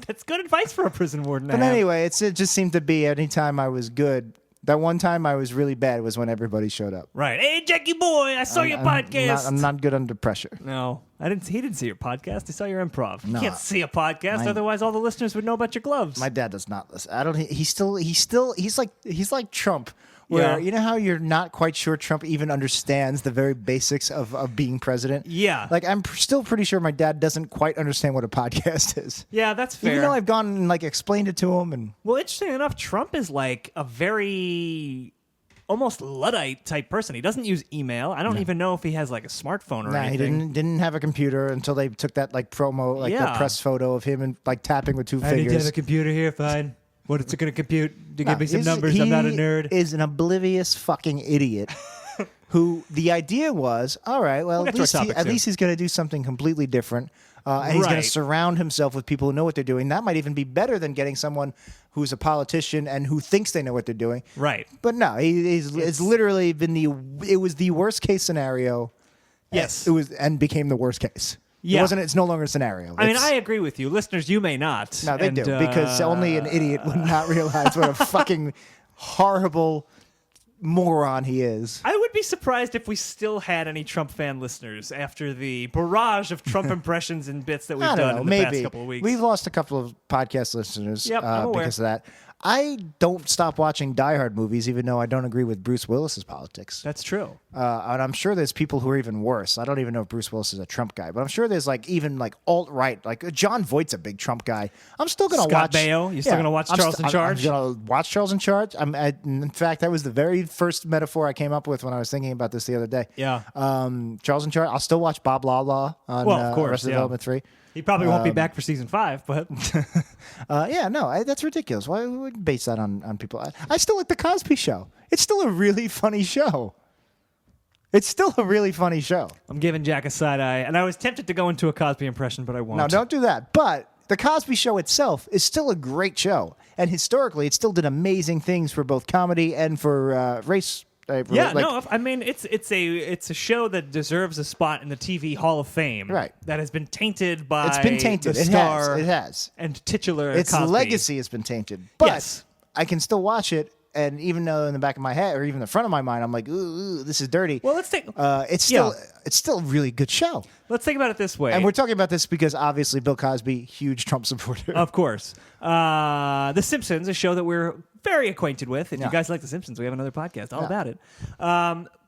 That's good advice for a prison warden. to But have. anyway, it just seemed to be any time I was good. That one time I was really bad was when everybody showed up. Right. Hey, Jackie boy, I saw your podcast. I'm not good under pressure. No. He didn't see your podcast. He saw your improv. No. You can't see a podcast, otherwise all the listeners would know about your gloves. My dad does not listen. I don't. He's like Trump. Where you know how you're not quite sure Trump even understands the very basics of being president? Yeah. Like I'm still pretty sure my dad doesn't quite understand what a podcast is. Yeah, that's fair. Even though I've gone and like explained it to him and Well, interesting enough, Trump is like a very almost Luddite type person. He doesn't use email. I don't even know if he has like a smartphone or anything. he didn't have a computer until they took that like promo, like the press photo of him and like tapping with two fingers. computer here, fine. What is it going to compute? To No, give me some he's- numbers. I'm not a nerd. He is an oblivious fucking idiot. Who the idea was, all right, well, We'll at get to our least, topic at soon. least he's going to do something completely different. And he's going Right. to surround himself with people who know what they're doing. That might even be better than getting someone who's a politician and who thinks they know what they're doing. Right. But no, it's literally been it was the worst case scenario. Yes. It was and became the worst case. Yeah. It's no longer a scenario. I mean, It's- I agree with you. Listeners, you may not. No, they And, do, because only an idiot would not realize what a fucking horrible moron he is. I would be surprised if we still had any Trump fan listeners after the barrage of Trump impressions and bits that we've I done don't know, in the maybe. past couple of weeks. We've lost a couple of podcast listeners Yep, I'm aware. because of that. I don't stop watching Die Hard movies, even though I don't agree with Bruce Willis's politics. That's true. And I'm sure there's people who are even worse. I don't even know if Bruce Willis is a Trump guy, but I'm sure there's like even like alt-right. Like John Voight's a big Trump guy. I'm still going to Scott watch. Baio? You still gonna watch Charles in Charge? I'm going to watch Charles in Charge. In fact, that was the very first metaphor I came up with when I was thinking about this the other day. Yeah. Charles in Charge. I'll still watch Bob Lala on Well, of course, Arrested yeah. Development 3. He probably won't be back for season 5, but That's ridiculous. Why would we base that on people? I still like The Cosby Show. It's still a really funny show. It's still a really funny show. I'm giving Jack a side eye. And I was tempted to go into a Cosby impression, but I won't. No, don't do that. But The Cosby Show itself is still a great show. And historically, it still did amazing things for both comedy and for race. Yeah, like- no. I mean, it's a show that deserves a spot in the TV Hall of Fame. Right. That has been tainted by It's been tainted. the It star has. It has. and titular Its Cosby. legacy has been tainted. But Yes. I can still watch it. And even though in the back of my head or even the front of my mind, I'm like, ooh, this is dirty. Well, let's take It's still a really good show. let's think about it this way. And we're talking about this because obviously Bill Cosby, huge Trump supporter. Of course. The Simpsons, a show that we're very acquainted with. If you Yeah. guys like The Simpsons, we have another podcast all about it.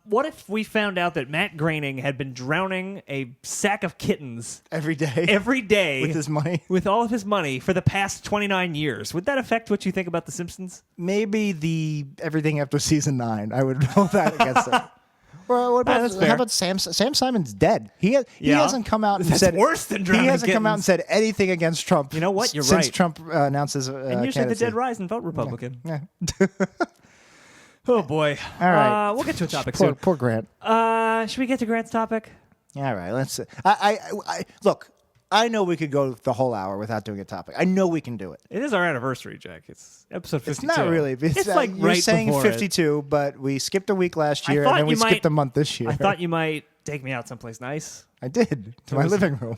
What if we found out that Matt Groening had been drowning a sack of kittens Every day. every day With his money? with all of his money for the past 29 years? Would that affect what you think about The Simpsons? Maybe the everything after season 9. I would hold that against it. Well, what about, that's fair. how about Sam Simon's dead? He Yeah. hasn't come out and That's said worse than He drowning hasn't come out and kittens. said anything against Trump. You know what? You're since right. Trump announces And usually the dead rise and vote Republican. Yeah. Oh, boy. All right. We'll get to a topic soon. Poor Grant. Should we get to Grant's topic? All right, let's. I look. I know we could go the whole hour without doing a topic. I know we can do it. It is our anniversary, Jack. It's episode 52. It's not really. It's like you're right saying before it. 52, but we skipped a week last I year, thought and then we you skipped might- a month this year. I thought you might take me out someplace nice. I did to my was- living room.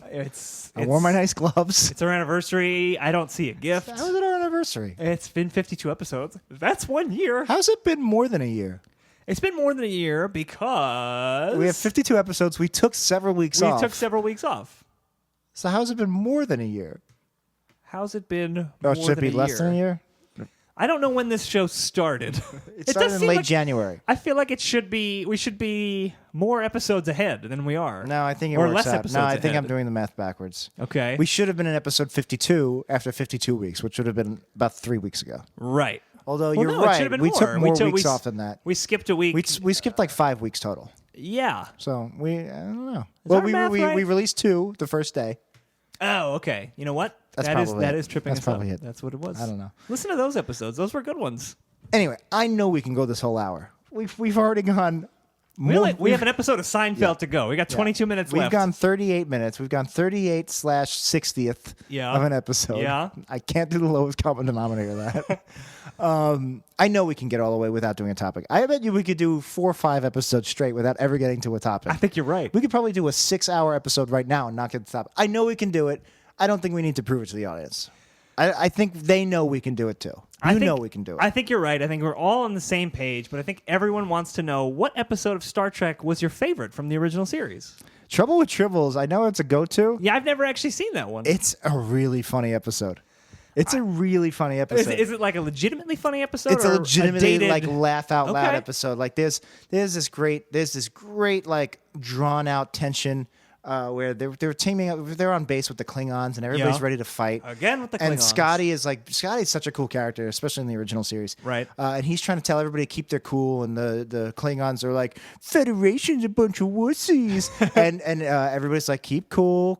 I wore my nice gloves. It's our anniversary. I don't see a gift. How was it our anniversary? It's been 52 episodes. That's 1 year. How's it been more than a year? It's been more than a year because We have 52 episodes. We took several weeks we off. took several weeks off. So how's it been more than a year? How's it been Oh, more should it than be a less year? than a year? I don't know when this show started. It started in late January. I feel like we should be more episodes ahead than we are. No, I think it or works less out. episodes No, I think ahead. I'm doing the math backwards. Okay. We should have been in episode 52 after 52 weeks, which would have been about 3 weeks ago. right. Although Well, you're no, it right, should have been we more. took more We weeks off than that. We skipped a week. We skipped like 5 weeks total. Yeah. So I don't know. our we math right? we released 2 the first day. Oh, okay. You know what? That's that probably it. is tripping That's us probably up. it. That's what it was. I don't know. Listen to those episodes. Those were good ones. Anyway, I know we can go this whole hour. We've already gone. We have an episode of Seinfeld to go. We got 22 minutes We've left. gone 38 minutes. We've gone 38/60th Yeah. of an episode. Yeah. I can't do the lowest common denominator of that. I know we can get all the way without doing a topic. I bet you we could do 4 or 5 episodes straight without ever getting to a topic. I think you're right. We could probably do a 6-hour episode right now and not get to the topic. I know we can do it. I don't think we need to prove it to the audience. I think they know we can do it too. You know we can do it. I think you're right. I think we're all on the same page, but I think everyone wants to know what episode of Star Trek was your favorite from the original series. Trouble with Tribbles, I know it's a go-to. Yeah, I've never actually seen that one. It's a really funny episode. It's a really funny episode. Is it like a legitimately funny episode? It's or a legitimately dated... like laugh out loud Okay. episode. Like there's this great like drawn out tension where they're teaming up. They're on base with the Klingons and everybody's Yeah. ready to fight Again with the And Klingons. Scotty's such a cool character, especially in the original series. Right. And he's trying to tell everybody to keep their cool, and the Klingons are like, Federation's a bunch of wussies, and everybody's like, keep cool,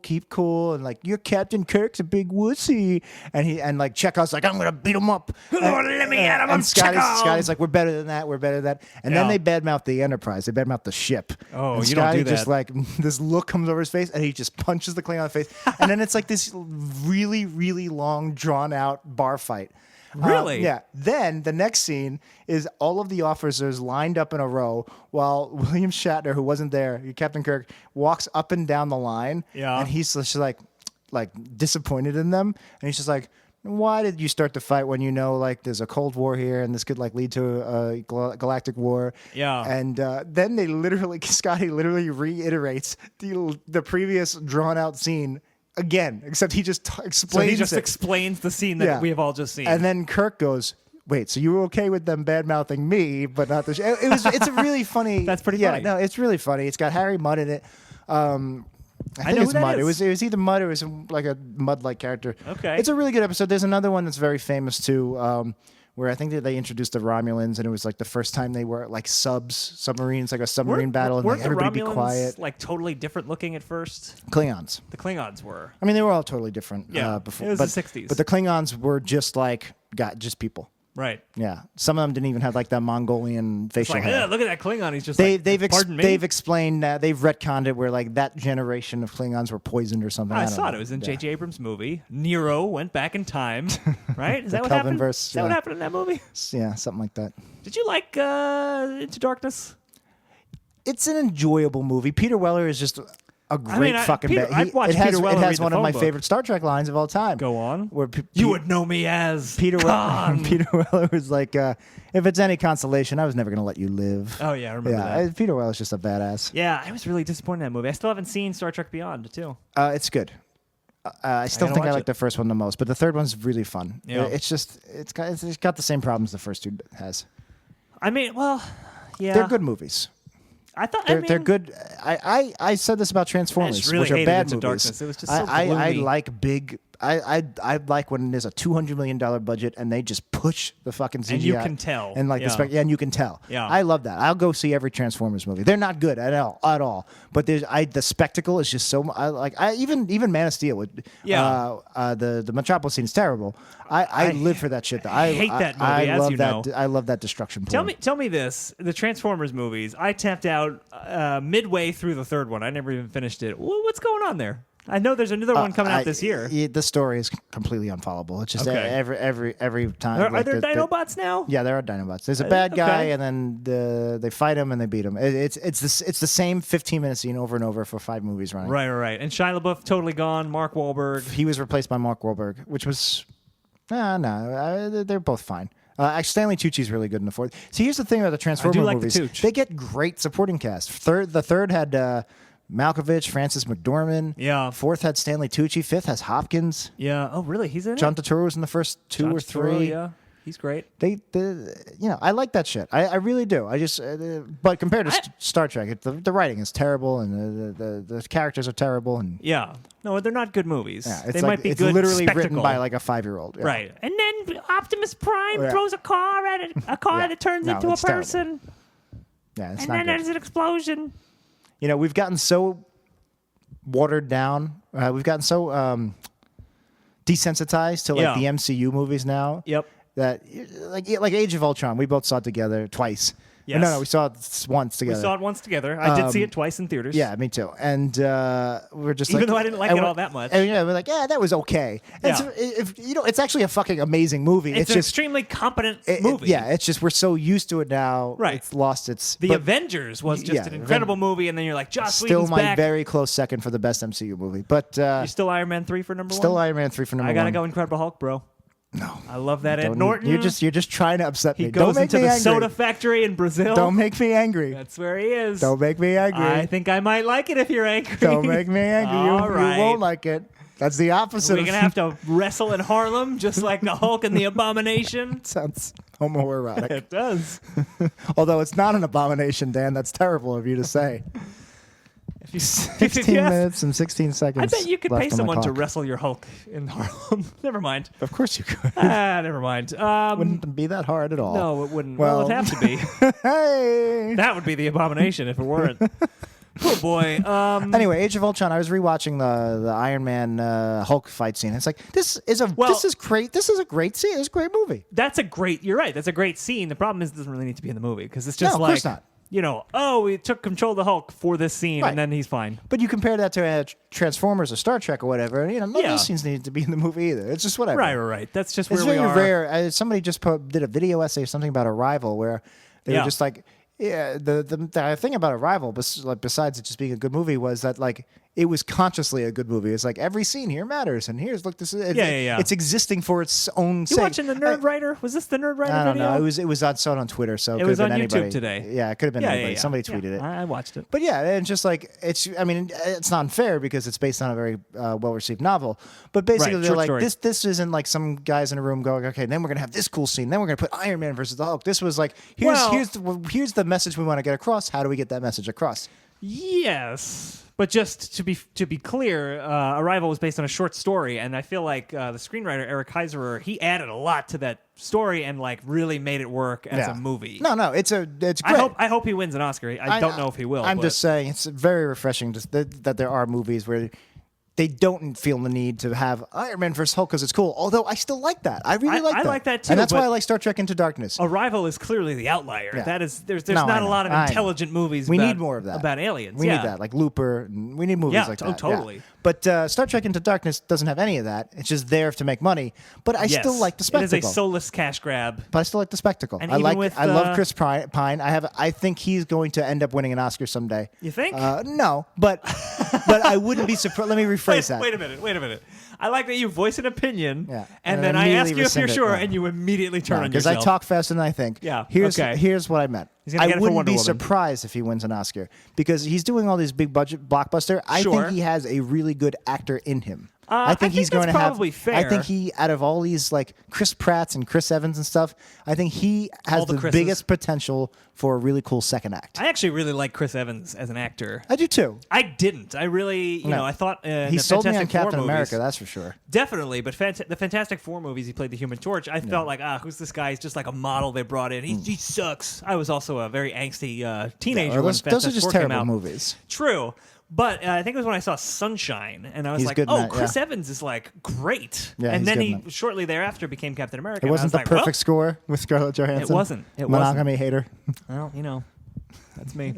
and like, your Captain Kirk's a big wussy, and like Chekhov's like, I'm gonna beat him up. Let me at him, I'm And Chekhov. Scotty's like, we're better than that, and then Yeah. they badmouth the Enterprise, they badmouth the ship. Oh, and you don't Scotty do that. just like this look comes over his face, and he just punches the Klingon in the face, and then it's like this really, really long, drawn out bar fight. Really? Yeah. Then the next scene is all of the officers lined up in a row while William Shatner, who wasn't there, Captain Kirk, walks up and down the line. Yeah. And he's just like disappointed in them, and he's just like, why did you start the fight when you know like there's a Cold War here and this could like lead to a galactic war? Yeah. And then Scotty literally reiterates the previous drawn out scene again, except he just explains So he just it. explains the scene that we have all just seen. And then Kirk goes, wait, so you were okay with them bad mouthing me, but not the it's a really funny. That's pretty yeah, funny. no, it's really funny. It's got Harry Mudd in it. I think know it's who that Mudd. is. It was either Mudd or it was like a Mudd-like character. Okay. It's a really good episode. There's another one that's very famous too, where I think that they introduced the Romulans, and it was like the first time they were like submarines, like a submarine battle, and like, weren't everybody the Romulans be quiet. like totally different looking at first? Klingons. The Klingons were. I mean, they were all totally different Yeah, before. it was but, the 60s. But the Klingons were just just people. Right. Yeah, some of them didn't even have like that Mongolian It's facial like, hair. look at that Klingon. He's just pardon me? They've explained that they've retconned it where like that generation of Klingons were poisoned or something. I don't saw know. it. It was in Yeah. J.J. Abrams' movie. Nero went back in time. Right? Is that what Kelvin happened? verse, Is that what yeah. happened in that movie? Yeah, something like that. Did you like Into Darkness? It's an enjoyable movie. Peter Weller is just a great fucking. I've watched Peter Weller It read has the one of phone my book. favorite Star Trek lines of all time. Go on. Where You would know me as Peter Khan. Peter Weller was like, if it's any consolation, I was never gonna let you live. Oh, yeah, I remember that. Peter Weller's just a badass. Yeah, I was really disappointed in that movie. I still haven't seen Star Trek Beyond, too. It's good. I still gotta think I watch like it. the first one the most, but the third one's really fun. Yeah. It's got the same problems the first two has. I mean, well, yeah. They're good movies. I thought They're good. I said this about Transformers, really which are hated bad Into movies. Darkness. It was just so I gloomy. like big. I like when there's a $200 million budget and they just push the fucking CGI. And you can tell. And like Yeah. and you can tell. Yeah. I love that. I'll go see every Transformers movie. They're not good at all. But the spectacle is just so. Even Man of Steel would. Yeah. The Metropolis scene is terrible. I live for that shit. I hate that movie, I as love you that. know. I love that destruction. Porn. Tell me this: the Transformers movies. I tapped out midway through the third one. I never even finished it. What's going on there? I know there's another one coming out this year. The story is completely unfollowable. It's just Okay. every time. Are there Dinobots now? Yeah, there are Dinobots. There's a bad guy, okay. and then they fight him and they beat him. It's the same 15-minute scene over and over for 5 movies running. Right. And Shia LaBeouf totally gone. Mark Wahlberg. He was replaced by Mark Wahlberg, which was they're both fine. Actually, Stanley Tucci's really good in the fourth. See, here's the thing about the Transformers like the movies: Tucci. they get great supporting cast. The third had Malkovich, Francis McDormand. Yeah. Fourth had Stanley Tucci. Fifth has Hopkins. Yeah. Oh, really? He's in John it. Turturro was in the first two John or Turturro, three. Yeah, he's great. I like that shit. I really do. I just, but compared to Star Trek, the writing is terrible, and the characters are terrible, and Yeah. No, they're not good movies. yeah, it's they like, might be it's good. literally spectacle. written by like a 5-year-old. Yeah. Right. And then Optimus Prime Yeah. throws a car at it, a car Yeah. that turns No, into a it's terrible. person, Yeah, it's and not then good. there's an explosion. We've gotten so watered down. We've gotten so desensitized to like Yeah. the MCU movies now. Yep. That like Age of Ultron, we both saw it together twice. Yes. No, we saw it once together. We saw it once together. I did see it twice in theaters. Yeah, me too. And we're just Even like, though I didn't like and it we're- all that much. And we're like, yeah, that was okay. And Yeah. so it's actually a fucking amazing movie. It's an just extremely competent movie. yeah, it's just we're so used to it now. Right. It's lost its. The but Avengers was just yeah, an incredible movie, and then you're like, Joss still Whedon's my back. very close second for the best MCU movie. But You're still Iron Man 3 for number still one? Iron Man 3 for number I gotta one. go Incredible Hulk, bro. No. I love that Ed Don't- Norton. You're just trying to upset he me. goes Don't make into me the angry. soda factory in Brazil. Don't make me angry. That's where he is. Don't make me angry. I think I might like it if you're angry. Don't make me angry. You, All right. you won't like it. That's the opposite. We're of gonna have to wrestle in Harlem, just like the Hulk and the Abomination. Sounds homoerotic. It does. Although it's not an abomination, Dan. That's terrible of you to say. If you, 16 minutes and 16 I seconds. bet you could left pay on the someone to clock. wrestle your Hulk in Harlem. Never mind. Of course you could. Never mind. Wouldn't be that hard at all. No, it wouldn't. Well, Well- it'd have to be. Hey. That would be the Abomination if it weren't. Oh boy. Anyway, Age of Ultron. I was rewatching the Iron Man Hulk fight scene. It's like this is great. This is a great scene. It's a great movie. That's a great. You're right. That's a great scene. The problem is it doesn't really need to be in the movie because it's just No, of like course not. we took control of the Hulk for this scene Right. and then he's fine. But you compare that to Transformers or Star Trek or whatever, and none of Yeah. those scenes need to be in the movie either. It's just whatever. Right. That's just It's where we very are. rare. Somebody just did a video essay or something about Arrival where they Yeah. were just like, yeah, the thing about Arrival, besides it just being a good movie, was that like it was consciously a good movie. It's like every scene here matters, and here's look, this is Yeah. It's existing for its own You sake. watching the Nerd Writer? Was this the Nerd Writer I don't video? know. It was I saw it on Twitter, so It was could have on been YouTube anybody. today. Yeah, it could have been anybody. Yeah. Somebody tweeted it. I watched it. But yeah, and just like I mean, it's not unfair because it's based on a very well-received novel. But basically, Right, they're short like, story. this isn't like some guys in a room going, okay, then we're gonna have this cool scene, then we're gonna put Iron Man versus the Hulk. This was like, here's the message we want to get across. How do we get that message across? Yes, but just to be clear, Arrival was based on a short story, and I feel like the screenwriter Eric Heiserer, he added a lot to that story and like really made it work as a movie. No, it's great. I hope he wins an Oscar. I don't know if he will. I'm but just saying it's very refreshing that there are movies where they don't feel the need to have Iron Man versus Hulk because it's cool. Although I still like that. I really like that. I like that too, and that's why but- I like Star Trek Into Darkness. Arrival is clearly the outlier. Yeah. That is, there's No, not I a know. lot of I know. intelligent movies. We about, need more of that. about aliens. We yeah. need that, like Looper. We need movies Yeah, like oh, that. totally. Yeah. But Star Trek Into Darkness doesn't have any of that. It's just there to make money. But I still like the spectacle. It is a soulless cash grab. But I still like the spectacle. And I even like. with, I love Chris Pine. I think he's going to end up winning an Oscar someday. You think? No, but I wouldn't be surprised. Let me rephrase that. Wait a minute. I like that you voice an opinion, Yeah. and And then I ask immediately you if you're rescind it. sure, Yeah. and you immediately turn on Because yourself. I talk faster than I think. Yeah, Here's okay. here's what I meant. He's gonna I get it for wouldn't Wonder be Woman. surprised if he wins an Oscar because he's doing all these big budget blockbuster. I Sure. think he has a really good actor in him. I think he's think going that's to have. probably I think fair. he, out of all these like Chris Pratts and Chris Evans and stuff, I think he has All the the Chris's. biggest potential for a really cool second act. I actually really like Chris Evans as an actor. I do too. I didn't. I really, you know, I thought He the sold me on Fantastic Four Captain movies, America, that's for sure. Definitely, but the Fantastic Four movies, he played the Human Torch. I felt like, who's this guy? He's just like a model they brought in. He sucks. I was also a very angsty teenager when Those are Fantastic just Four came terrible out. movies. True. But I think it was when I saw Sunshine, and I was He's like, good in "Oh, that, Chris yeah. Evans is like great." Yeah, and he's then good he in that. shortly thereafter became Captain America. It and I wasn't was the like, perfect score with Scarlett Johansson. It wasn't. It Monogamy hater. Well, you know, that's me.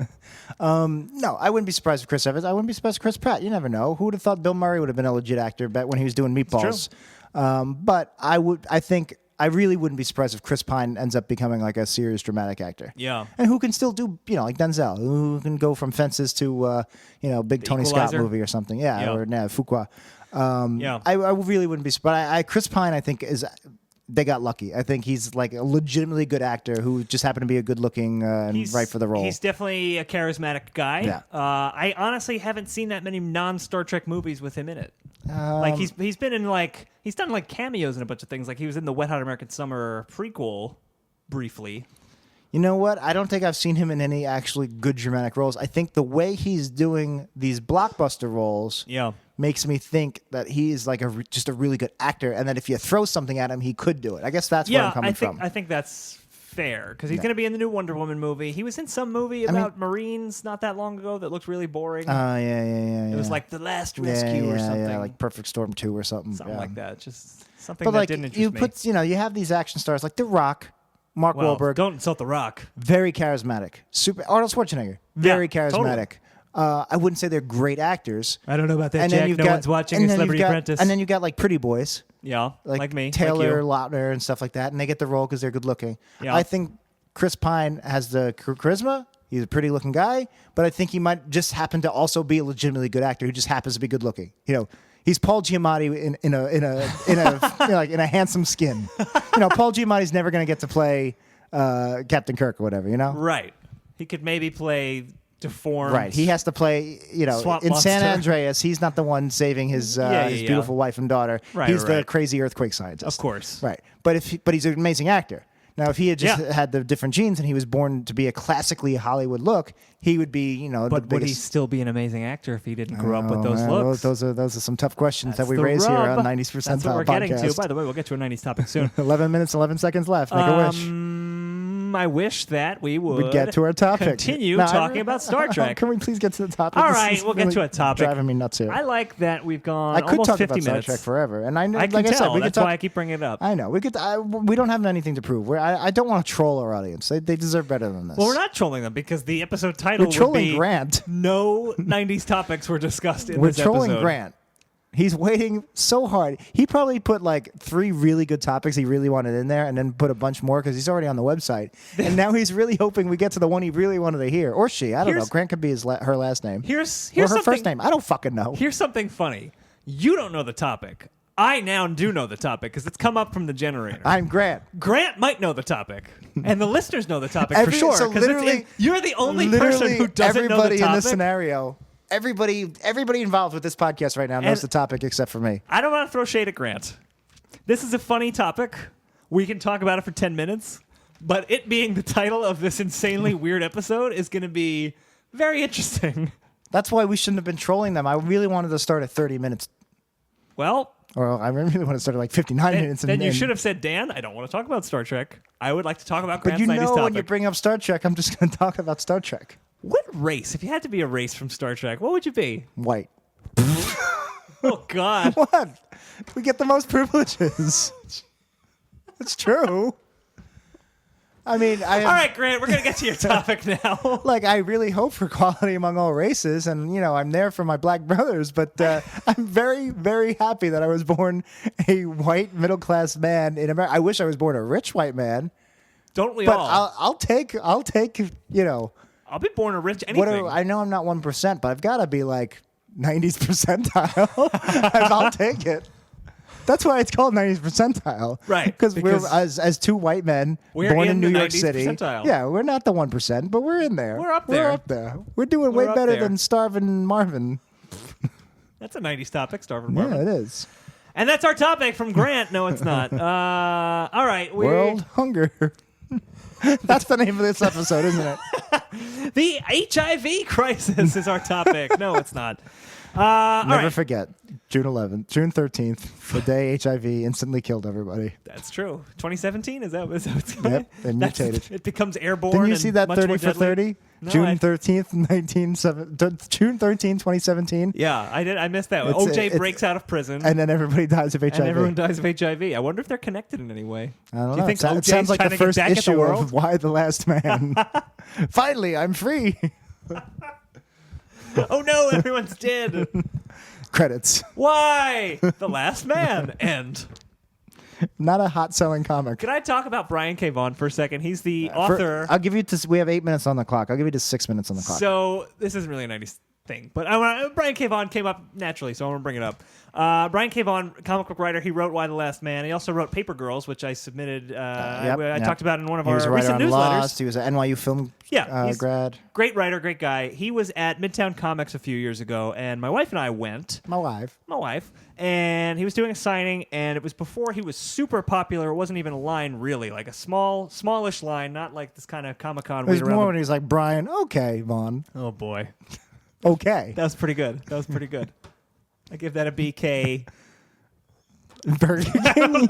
No, I wouldn't be surprised with Chris Evans. I wouldn't be surprised with Chris Pratt. You never know. Who would have thought Bill Murray would have been a legit actor back when he was doing Meatballs? But I really wouldn't be surprised if Chris Pine ends up becoming like a serious dramatic actor. Yeah. And who can still do, like Denzel, who can go from Fences to, big Tony Scott Equalizer? movie or something. Yeah, Yeah. or Fuqua. Yeah. I really wouldn't be surprised. Chris Pine, I think, they got lucky. I think he's like a legitimately good actor who just happened to be a good looking and right for the role. He's definitely a charismatic guy. Yeah. I honestly haven't seen that many non-Star Trek movies with him in it. Like he's been in he's done like cameos in a bunch of things. Like he was in the Wet Hot American Summer prequel briefly. You know what? I don't think I've seen him in any actually good dramatic roles. I think the way he's doing these blockbuster roles Yeah. makes me think that he is like just a really good actor, and that if you throw something at him, he could do it. I guess that's where I'm coming from. I think that's fair because he's going to be in the new Wonder Woman movie. He was in some movie about Marines not that long ago that looked really boring. Yeah. It was like The Last Rescue or something. Yeah, like Perfect Storm 2 or something. Something yeah. like that. Just something But that like didn't interest you me. put, you have these action stars like The Rock, Mark Well, Wahlberg, don't insult The Rock. very charismatic. Arnold Schwarzenegger, very Yeah, charismatic. I wouldn't say they're great actors. I don't know about that, And Jack. then you've No got, one's watching and a then Celebrity you've got, Apprentice. And then you've got like pretty boys. Yeah, Like me. Taylor like you. Lautner and stuff like that, and they get the role because they're good looking. Yeah. I think Chris Pine has the charisma. He's a pretty looking guy, but I think he might just happen to also be a legitimately good actor who just happens to be good looking. He's Paul Giamatti in a handsome skin. Paul Giamatti's never going to get to play Captain Kirk or whatever. Right. He could maybe play deformed. Right. He has to play. Swamp in monster. San Andreas, he's not the one saving his beautiful wife and daughter. Right, he's the right. crazy earthquake scientist. Of course. Right. But he's an amazing actor. Now, if he had just had the different genes and he was born to be a classically Hollywood look, he would be, the But would he biggest. still be an amazing actor if he didn't grow up with those looks? Those are some tough questions That's that we the raise here rub. on 90s Percentile That's what we're podcast. getting to. By the way, we'll get to a 90s topic soon. 11 minutes, 11 seconds left. Make a wish. I wish that we would We'd get to our topic. continue No, talking about Star Trek. Can we please get to the topic? All This right, is we'll get to a topic. Driving me nuts here. I like that we've gone I could almost talk 50 about minutes. Star Trek forever, and I know, I can like tell. I said, we That's could talk. why I keep bringing it up. I know we could. We don't have anything to prove. I don't want to troll our audience. They deserve better than this. Well, we're not trolling them because the episode title We're trolling would be Grant. No 90s topics were discussed in We're this trolling episode. Grant. He's waiting so hard. He probably put like 3 really good topics he really wanted in there, and then put a bunch more because he's already on the website. And now he's really hoping we get to the one he really wanted to hear, or she. I don't know. Grant could be her last name. Here's or her something, first name. I don't fucking know. Here's something funny. You don't know the topic. I now do know the topic because it's come up from the generator. I'm Grant. Grant might know the topic, and the listeners know the topic Every- for sure. so 'cause literally- you're the only person who doesn't know the everybody topic. in this scenario. Everybody involved with this podcast right now knows the topic except for me. I don't want to throw shade at Grant. This is a funny topic. We can talk about it for 10 minutes, but it being the title of this insanely weird episode is going to be very interesting. That's why we shouldn't have been trolling them. I really wanted to start at 30 minutes. Well, Or I really want to start at like 59 minutes. then you should have said, Dan, I don't want to talk about Star Trek. I would like to talk about But Grant's 90s topic. when you bring up Star Trek, I'm just going to talk about Star Trek. What race? If you had to be a race from Star Trek, what would you be? White. Oh, God. What? We get the most privileges. It's true. I mean, All right, Grant, we're going to get to your topic now. like, I really hope for equality among all races, and I'm there for my black brothers. But I'm very, very happy that I was born a white middle class man in America. I wish I was born a rich white man. Don't we But all? I'll take. I'll be born a rich anything. I know I'm not 1%, but I've got to be like 90s percentile. I'll take it. That's why it's called 90s percentile. Right, Because we're because as 2 white men we're born in in the New York 90s City. percentile. Yeah, we're not the 1%, but we're in there. We're up there. We're up there. We're doing We're way up better there. than Starvin' Marvin. That's a 90s topic, Starvin' Yeah, Marvin. it is. And that's our topic from Grant. No, it's not. All right. World hunger. That's the name of this episode, isn't it? The HIV crisis is our topic. No, it's not. All Never right. forget, June 13th, the day HIV instantly killed everybody. That's true. 2017? Is that what's going Yep, and mutated. It becomes airborne. Didn't you and see that much 30 more for deadly. 30? No, June 13th, 2017. Yeah, I did. I missed that one. It's- OJ it's- breaks out of prison. And then everybody dies of HIV. and everyone dies of HIV. I wonder if they're connected in any way. I don't Do know. you think it OJ's sounds like trying the to get first back at the issue world? of Why the Last Man. Finally, I'm free. Oh no, everyone's dead. Credits. Why? The Last Man. End. Not a hot selling comic. Can I talk about Brian K. Vaughan for a second? He's the author. I'll give you we have 8 minutes on the clock. I'll give you to 6 minutes on the clock. So this isn't really a 90s thing, but Brian K. Vaughan came up naturally, so I want to bring it up. Brian K. Vaughan, comic book writer, he wrote Y the Last Man. He also wrote Paper Girls, which I submitted. I talked about in one of he was our a writer recent on newsletters. Lost. He was an NYU film He's grad. Great writer, great guy. He was at Midtown Comics a few years ago, and my wife and I went. My wife. And he was doing a signing, and it was before he was super popular. It wasn't even a line, really, like a smallish line, not like this kind of Comic-Con It was wait around. more when he was like, Brian, okay, Vaughn. Oh, boy. Okay. That was pretty good. I give that a BK. Burger King.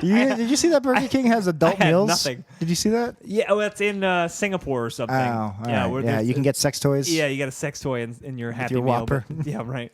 Did you see that Burger King has adult I had meals? nothing. Did you see that? Yeah, it's in Singapore or something. Oh, yeah, all where right. Yeah, there's- you can get sex toys. Yeah, you get a sex toy in your Happy your Meal. Whopper. but- yeah, right.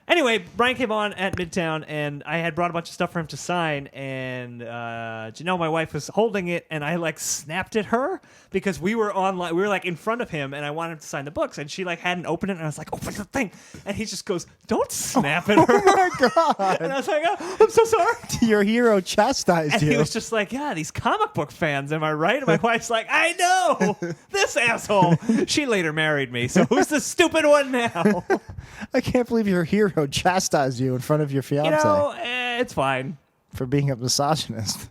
Anyway, Brian came on at Midtown, and I had brought a bunch of stuff for him to sign. And my wife was holding it, and I snapped at her because we were online. We were in front of him, and I wanted him to sign the books, and she hadn't opened it, and I was like, "Open the thing!" And he just goes, "Don't snap at her!" Oh my God! And I was like, "Oh, I'm so sorry." Your hero chastised And you. he was just like, "Yeah, these comic book fans, am I right?" And my wife's like, "I know this asshole." She later married me, so who's the stupid one now? I can't believe your hero Pedro chastised you in front of your fiance You know, it's fine. for being a misogynist.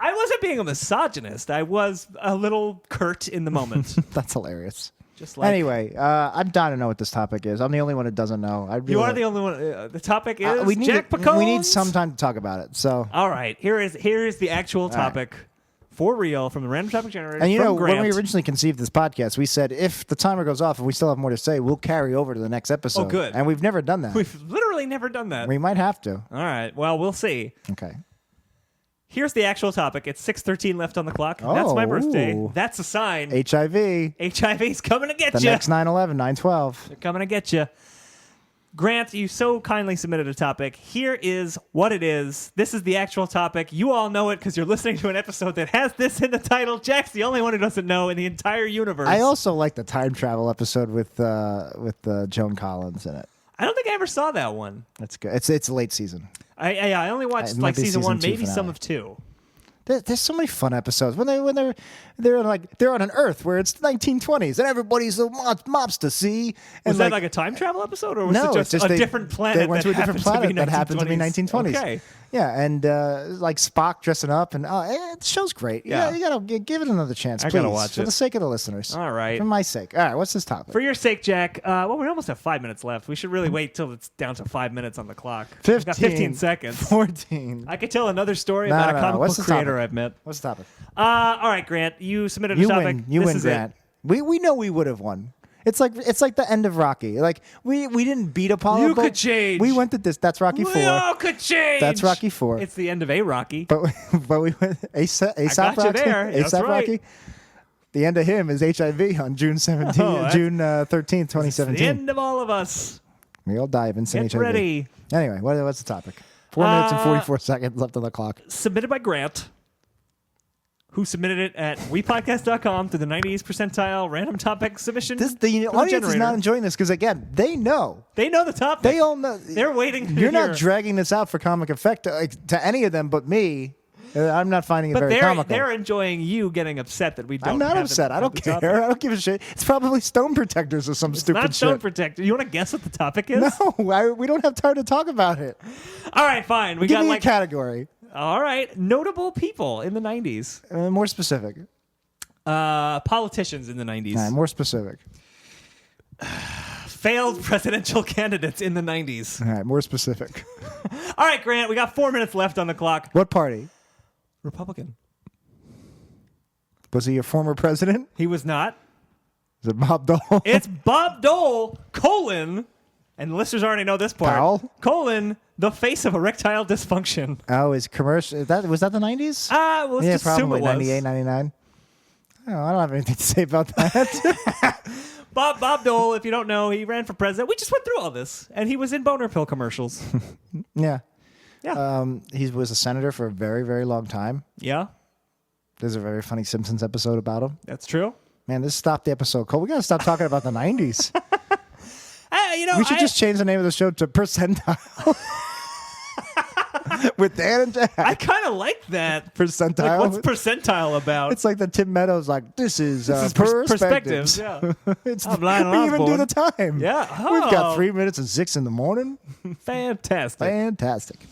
I wasn't being a misogynist. I was a little curt in the moment. That's hilarious. Just like Anyway, I'm dying to know what this topic is. I'm the only one who doesn't know. you are the only one. The topic is we need Jack Picones. We need some time to talk about it. So, All right, here is the actual topic for real from the random topic generator. and you from know, Grant. when we originally conceived this podcast, we said if the timer goes off and we still have more to say, we'll carry over to the next episode. Oh, good. And we've never done that. We've literally never done that. We might have to. All right, well, we'll see. Okay. Here's the actual topic. It's 6:13 left on the clock. That's my birthday. ooh. That's a sign. HIV. HIV's coming to get The you. next 9/11, 9/12. They're coming to get you. Grant, you so kindly submitted a topic. Here is what it is. This is the actual topic. You all know it because you're listening to an episode that has this in the title. Jack's the only one who doesn't know in the entire universe. I also like the time travel episode with Joan Collins in it. I don't think I ever saw that one. That's good. It's late season. I only watched It might like be season season 1, 2 maybe some finale. of 2. There's so many fun episodes when they're on an Earth where it's 1920s and everybody's a mobster. See, and Was that like a time travel episode, or was no, it it's just just a different planet? They went to a that different happened planet that happened to be 1920s? 1920s. Okay. Yeah, and like Spock dressing up, and the show's great. Yeah. You gotta give it another chance, I please, gotta watch for it. the sake of the listeners. All right. For my sake. All right, what's this topic? For your sake, Jack. Well, we almost have 5 minutes left. We should really wait till it's down to 5 minutes on the clock. We've got 15 seconds. 14. I could tell another story No, about no, a no. comic What's book the creator topic? I've met. What's the topic? All right, Grant, you submitted a You topic. win. You This win, is Grant. It. We know we would have won. It's like the end of Rocky. Like we didn't beat Apollo. You but could change. We went to this. That's Rocky 4. We all could change. That's Rocky 4. It's the end of a Rocky. But we went ASAP got you Rocky. there. That's ASAP right. Rocky. The end of him is HIV on June 17th, that's- June 13th, It's the 2017. end of all of us. We all die of instant Get HIV. ready. Anyway, what's the topic? 4 minutes and 44 seconds left on the clock. Submitted by Grant, who submitted it at wepodcast.com through the 90s Percentile random topic submission. The for the audience is generator. not enjoying this because again, they know. They know the topic. They all know. They're waiting to You're hear. not dragging this out for comic effect to any of them, but me. I'm not finding it But very comical. they're enjoying you getting upset that we don't. I'm not have upset. the- I don't the care. topic. I don't give a shit. It's probably stone protectors or some It's stupid not stone shit. protector. You want to guess what the topic is? No, we don't have time to talk about it. All right, fine. We Give got me like a category. all right, notable people in the 90s. More specific. Politicians in the 90s. All right, more specific. Failed presidential candidates in the 90s. All right, more specific. All right, Grant, we got 4 minutes left on the clock. What party? Republican. Was he a former president? He was not. Is it Bob Dole? It's Bob Dole, colon, and the listeners already know this part, Powell? colon, the face of erectile dysfunction. Oh, his commercial. Was that the 90s? Well, let's Yeah, just assume probably it was. 98, 99. Oh, I don't have anything to say about that. Bob Dole, if you don't know, he ran for president. We just went through all this, and he was in boner pill commercials. Yeah. Yeah. He was a senator for a very, very long time. Yeah, There's a very funny Simpsons episode about him. that's true. Man, this stopped the episode. Cole, we got to stop talking about the 90s. We should just change the name of the show to Percentile. With Dan and Jack. I kind of like that. Percentile. Like, what's percentile about? It's like the Tim Meadows, like, this is perspectives. perspectives. Yeah. It's I'm Lionel we even do Osborne. the time. Yeah. We've Oh. got 3 minutes and 6 in the morning. Fantastic. Fantastic.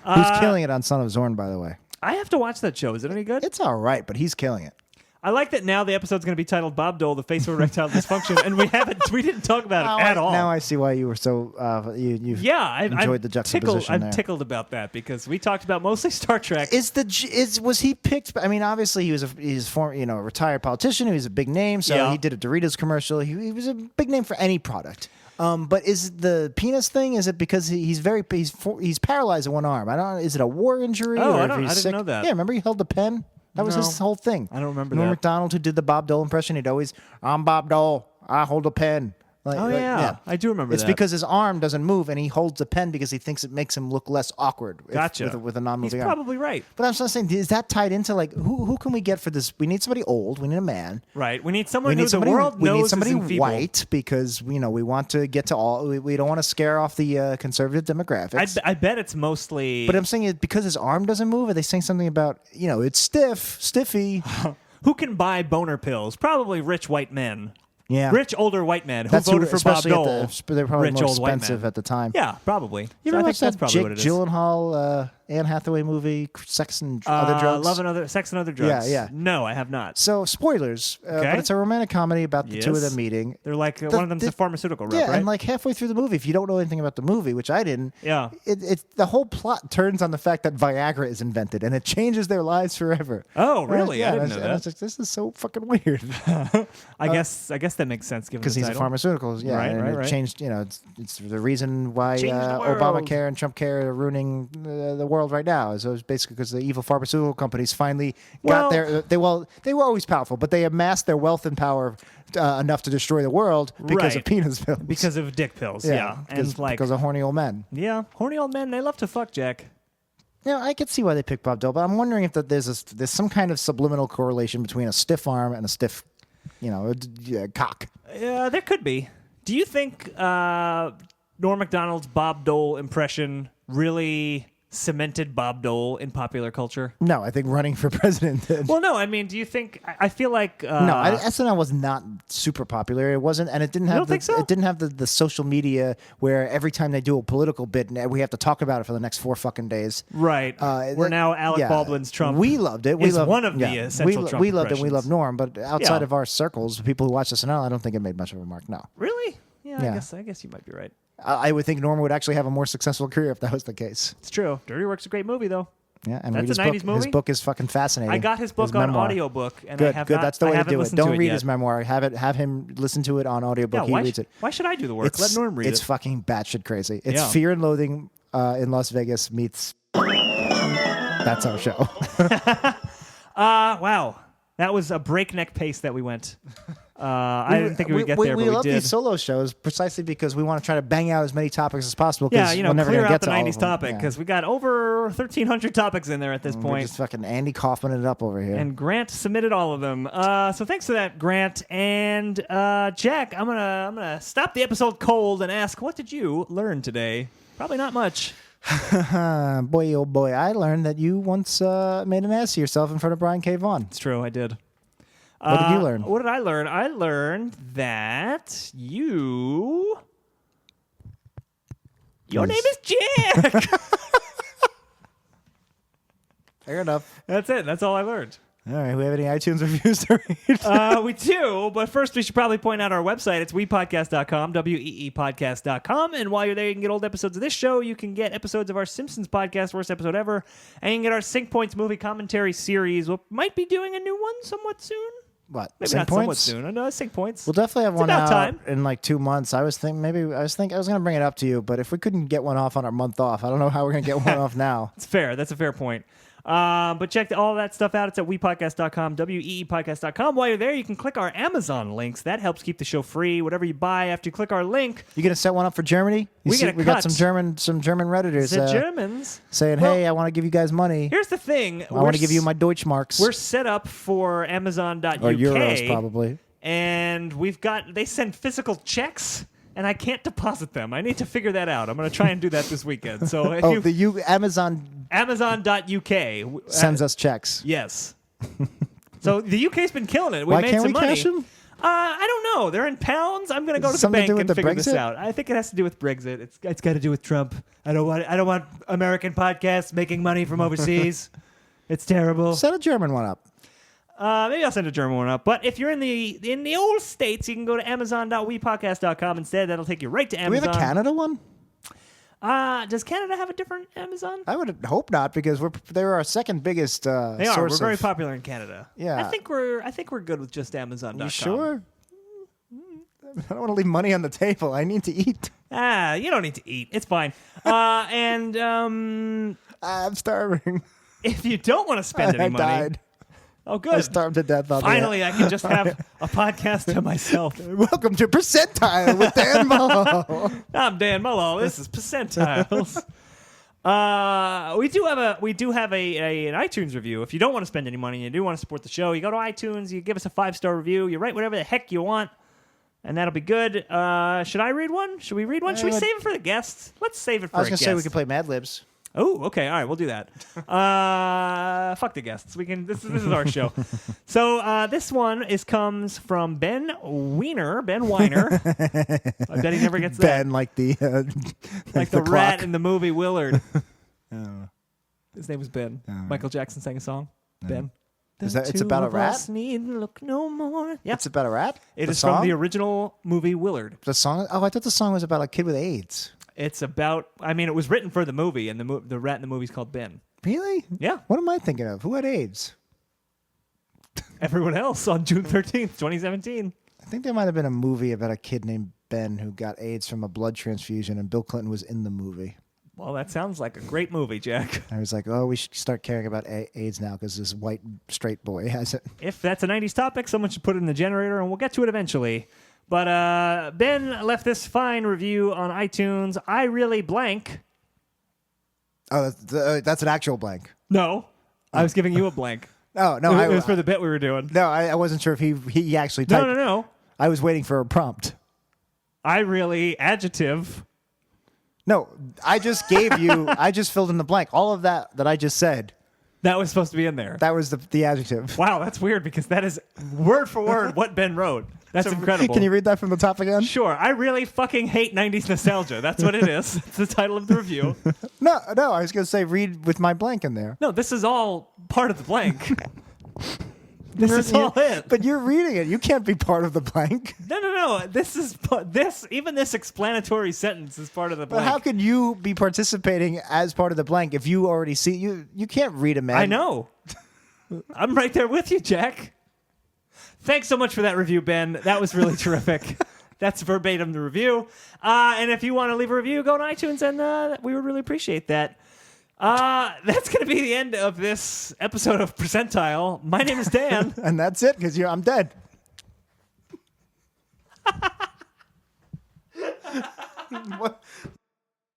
Who's killing it on Son of Zorn, by the way? I have to watch that show. Is it any good? It's all right, but he's killing it. I like that now the episode's going to be titled Bob Dole, the face of erectile dysfunction, and we didn't talk about it at all. Now I see why you were so you've I'm enjoyed the juxtaposition I'm there. tickled about that because we talked about mostly Star Trek. Was he picked? I mean, obviously he's former, a retired politician. He was a big name, so Yeah. he did a Doritos commercial. He was a big name for any product. But is the penis thing? Is it because he's paralyzed in one arm? I don't. Is it a war injury? Oh, or I if don't- he's I didn't sick? know that. Yeah, remember he held the pen. That was No. his whole thing. I don't remember Norm that. Macdonald, who did the Bob Dole impression, he'd always, "I'm Bob Dole. I hold a pen." I do remember It's that. because his arm doesn't move, and he holds the pen because he thinks it makes him look less awkward. Gotcha. With a non-moving He's arm. probably right. But I'm just saying, is that tied into like who can we get for this? We need somebody old. We need a man. Right. We need someone We who need somebody. the world We knows need somebody is enfeebled. white because we want to get to all. We don't want to scare off the conservative demographics. I bet it's mostly. But I'm saying it because his arm doesn't move. Are they saying something about it's stiffy? who can buy boner pills? Probably rich white men. Yeah. Rich older white men who That's who- voted for Bob especially at Dole. they're probably Rich more old white expensive men. at the time. Yeah, probably. You So ever I think watched that's that probably Jake what it is. Gyllenhaal, Anne Hathaway movie, Sex and Other Drugs? Sex and Other Drugs. Yeah. No, I have not. So, spoilers, Okay. but it's a romantic comedy about the two of Yes. them meeting. They're like one of them's a pharmaceutical rep, Yeah, right? and like halfway through the movie, if you don't know anything about the movie, which I didn't, Yeah. the whole plot turns on the fact that Viagra is invented, and it changes their lives forever. Oh, And I- really? yeah, I didn't and know and that. was like, this is so fucking weird. I guess that makes sense given Because the he's a title. pharmaceuticals, yeah, Right, and right, it right. changed. It's the reason why Changed the world. Obamacare and Trump care are ruining the world right now. So it's basically because the evil pharmaceutical companies finally got Well- their. They were always powerful, but they amassed their wealth and power enough to destroy the world because of Right. penis pills. Because of dick pills, yeah. And like, because of horny old men. yeah, horny old men, they love to fuck, Jack. I could see why they picked Bob Dole, but I'm wondering if there's some kind of subliminal correlation between a stiff arm and a stiff, cock. Yeah, there could be. Do you think Norm Macdonald's Bob Dole impression really cemented Bob Dole in popular culture? No, I think running for president did. Well, no, I mean, do you think? I feel like No, SNL was not super popular. It wasn't, and it didn't have. don't think so? It didn't have the social media where every time they do a political bit, we have to talk about it for the next 4 fucking days. right. We're now Alec Yeah. Baldwin's Trump. We loved it. We is loved, one of the yeah. essential we, Trump we loved it. We impressions. loved Norm, but outside Yeah. of our circles, the people who watch SNL, I don't think it made much of a mark. No, Really? Yeah, Yeah. I guess you might be right. I would think Norm would actually have a more successful career if that was the case. It's true. Dirty Work's a great movie, though. Yeah, and That's read his a 90s book. His movie? book is fucking fascinating. I got his book on memoir. audiobook, and Good, I have good. not. That's the I way to haven't do it. listened to Don't read yet. his memoir. Have him listen to it on audiobook. Yeah, He why, reads it. why should I do the work? Let Norm read It's it. fucking batshit crazy. It's Yeah. Fear and Loathing in Las Vegas meets. That's our show. Wow. That was a breakneck pace that we went. I didn't think we would get there, but we love did. these solo shows precisely because we want to try to bang out as many topics as possible. 'cause Yeah, we're never clear gonna out get the to all 90s of them. topic Yeah. because we got over 1,300 topics in there at this We're point. just fucking Andy Kaufman it up over here. And Grant submitted all of them. So thanks for that, Grant. And Jack, I'm gonna stop the episode cold and ask, what did you learn today? Probably not much. Boy, oh boy, I learned that you once made an ass of yourself in front of Brian K. Vaughan. It's true, I did. What did you learn? What did I learn? I learned that your name is Jack. Fair enough. That's it. That's all I learned. All right, we have any iTunes reviews to read? We do, but first we should probably point out our website. It's weepodcast.com, weepodcast.com. And while you're there, you can get old episodes of this show. You can get episodes of our Simpsons podcast, worst episode ever. And you can get our Sync Points movie commentary series. We might be doing a new one somewhat soon. What? Maybe Sync not somewhat points? soon. I know, Sync Points. We'll definitely have It's one about out time. in like 2 months. I was going to bring it up to you, but if we couldn't get one off on our month off, I don't know how we're going to get one off now. It's fair. That's a fair point. But check all that stuff out. It's at weepodcast.com, weepodcast.com. While you're there, you can click our Amazon links. That helps keep the show free. Whatever you buy after you click our link. You going to set one up for Germany? We get a we got cut. some German Redditors The Germans. saying, Well, "Hey, I want to give you guys money. Here's the thing. I want to give you my Deutschmarks We're set up for Amazon.uk. or euros, probably." And they send physical checks, and I can't deposit them. I need to figure that out. I'm going to try and do that this weekend. So if Amazon Amazon.uk sends us checks. Yes. So the UK's been killing it. We Why made can't some we money. cash them? I don't know. They're in pounds. I'm going to go to the Something to bank do with and the figure this Brexit? out. I think it has to do with Brexit. It's got to do with Trump. I don't want American podcasts making money from overseas. It's terrible. Set a German one up. Maybe I'll send a German one up. But if you're in the old states, you can go to amazon.weepodcast.com instead. That'll take you right to Do we Amazon. have a Canada one? Does Canada have a different Amazon? I would hope not, because they're our second biggest They are. source We're very of- popular in Canada. Yeah. I think we're good with just Amazon.com. You sure? I don't want to leave money on the table. I need to eat. You don't need to eat. It's fine. And I'm starving. if you don't want to spend any I money, died. oh, I good. starved to death. on Finally, I can just have a podcast to myself. that. Welcome to Percentile with Dan Mullo. I'm Dan Mullo. This is Percentiles. We do have an iTunes review. If you don't want to spend any money and you do want to support the show, you go to iTunes, you give us a 5-star review, you write whatever the heck you want, and that'll be good. Should I read one? Should we read one? Should we save it for the guests? Let's save it for I was a going guest. to say we could play Mad Libs. Oh, okay. All right, we'll do that. Fuck the guests. We can. This is our show. So this one comes from Ben Weiner. I bet he never gets that. Ben, like the Like the clock. rat in the movie Willard. His name was Ben. Michael Jackson sang a song. Ben. Is that? It's about a rat. Us need look no more. Yeah, It's about a rat. it is song? from the original movie Willard. The song. Oh, I thought the song was about a kid with AIDS. It's about. I mean, it was written for the movie, and the rat in the movie is called Ben. Really? Yeah. What am I thinking of? Who had AIDS? Everyone else on June 13th, 2017. I think there might have been a movie about a kid named Ben who got AIDS from a blood transfusion, and Bill Clinton was in the movie. Well, that sounds like a great movie, Jack. I was like, oh, we should start caring about AIDS now because this white straight boy has it. If that's a 90s topic, someone should put it in the generator, and we'll get to it eventually. But Ben left this fine review on iTunes. I really blank. Oh, that's an actual blank. No, I was giving you a blank. Oh, no. It was for the bit we were doing. No, I wasn't sure if he actually typed. No. I was waiting for a prompt. I really adjective. No, I just gave you, I just filled in the blank. All of that I just said, That was supposed to be in there. that was the adjective. Wow, that's weird because that is word for word what Ben wrote. That's incredible. Can you read that from the top again? Sure. I really fucking hate 90s nostalgia. That's what it is. It's the title of the review. No, I was going to say read with my blank in there. No, this is all part of the blank. This is all it. But you're reading it. You can't be part of the blank. No. Even this explanatory sentence is part of the But blank. how could you be participating as part of the blank if you already see you can't read a man. I know. I'm right there with you, Jack. Thanks so much for that review, Ben. That was really terrific. That's verbatim the review. And if you want to leave a review, go on iTunes, and we would really appreciate that. That's going to be the end of this episode of Percentile. My name is Dan. And that's it because I'm dead.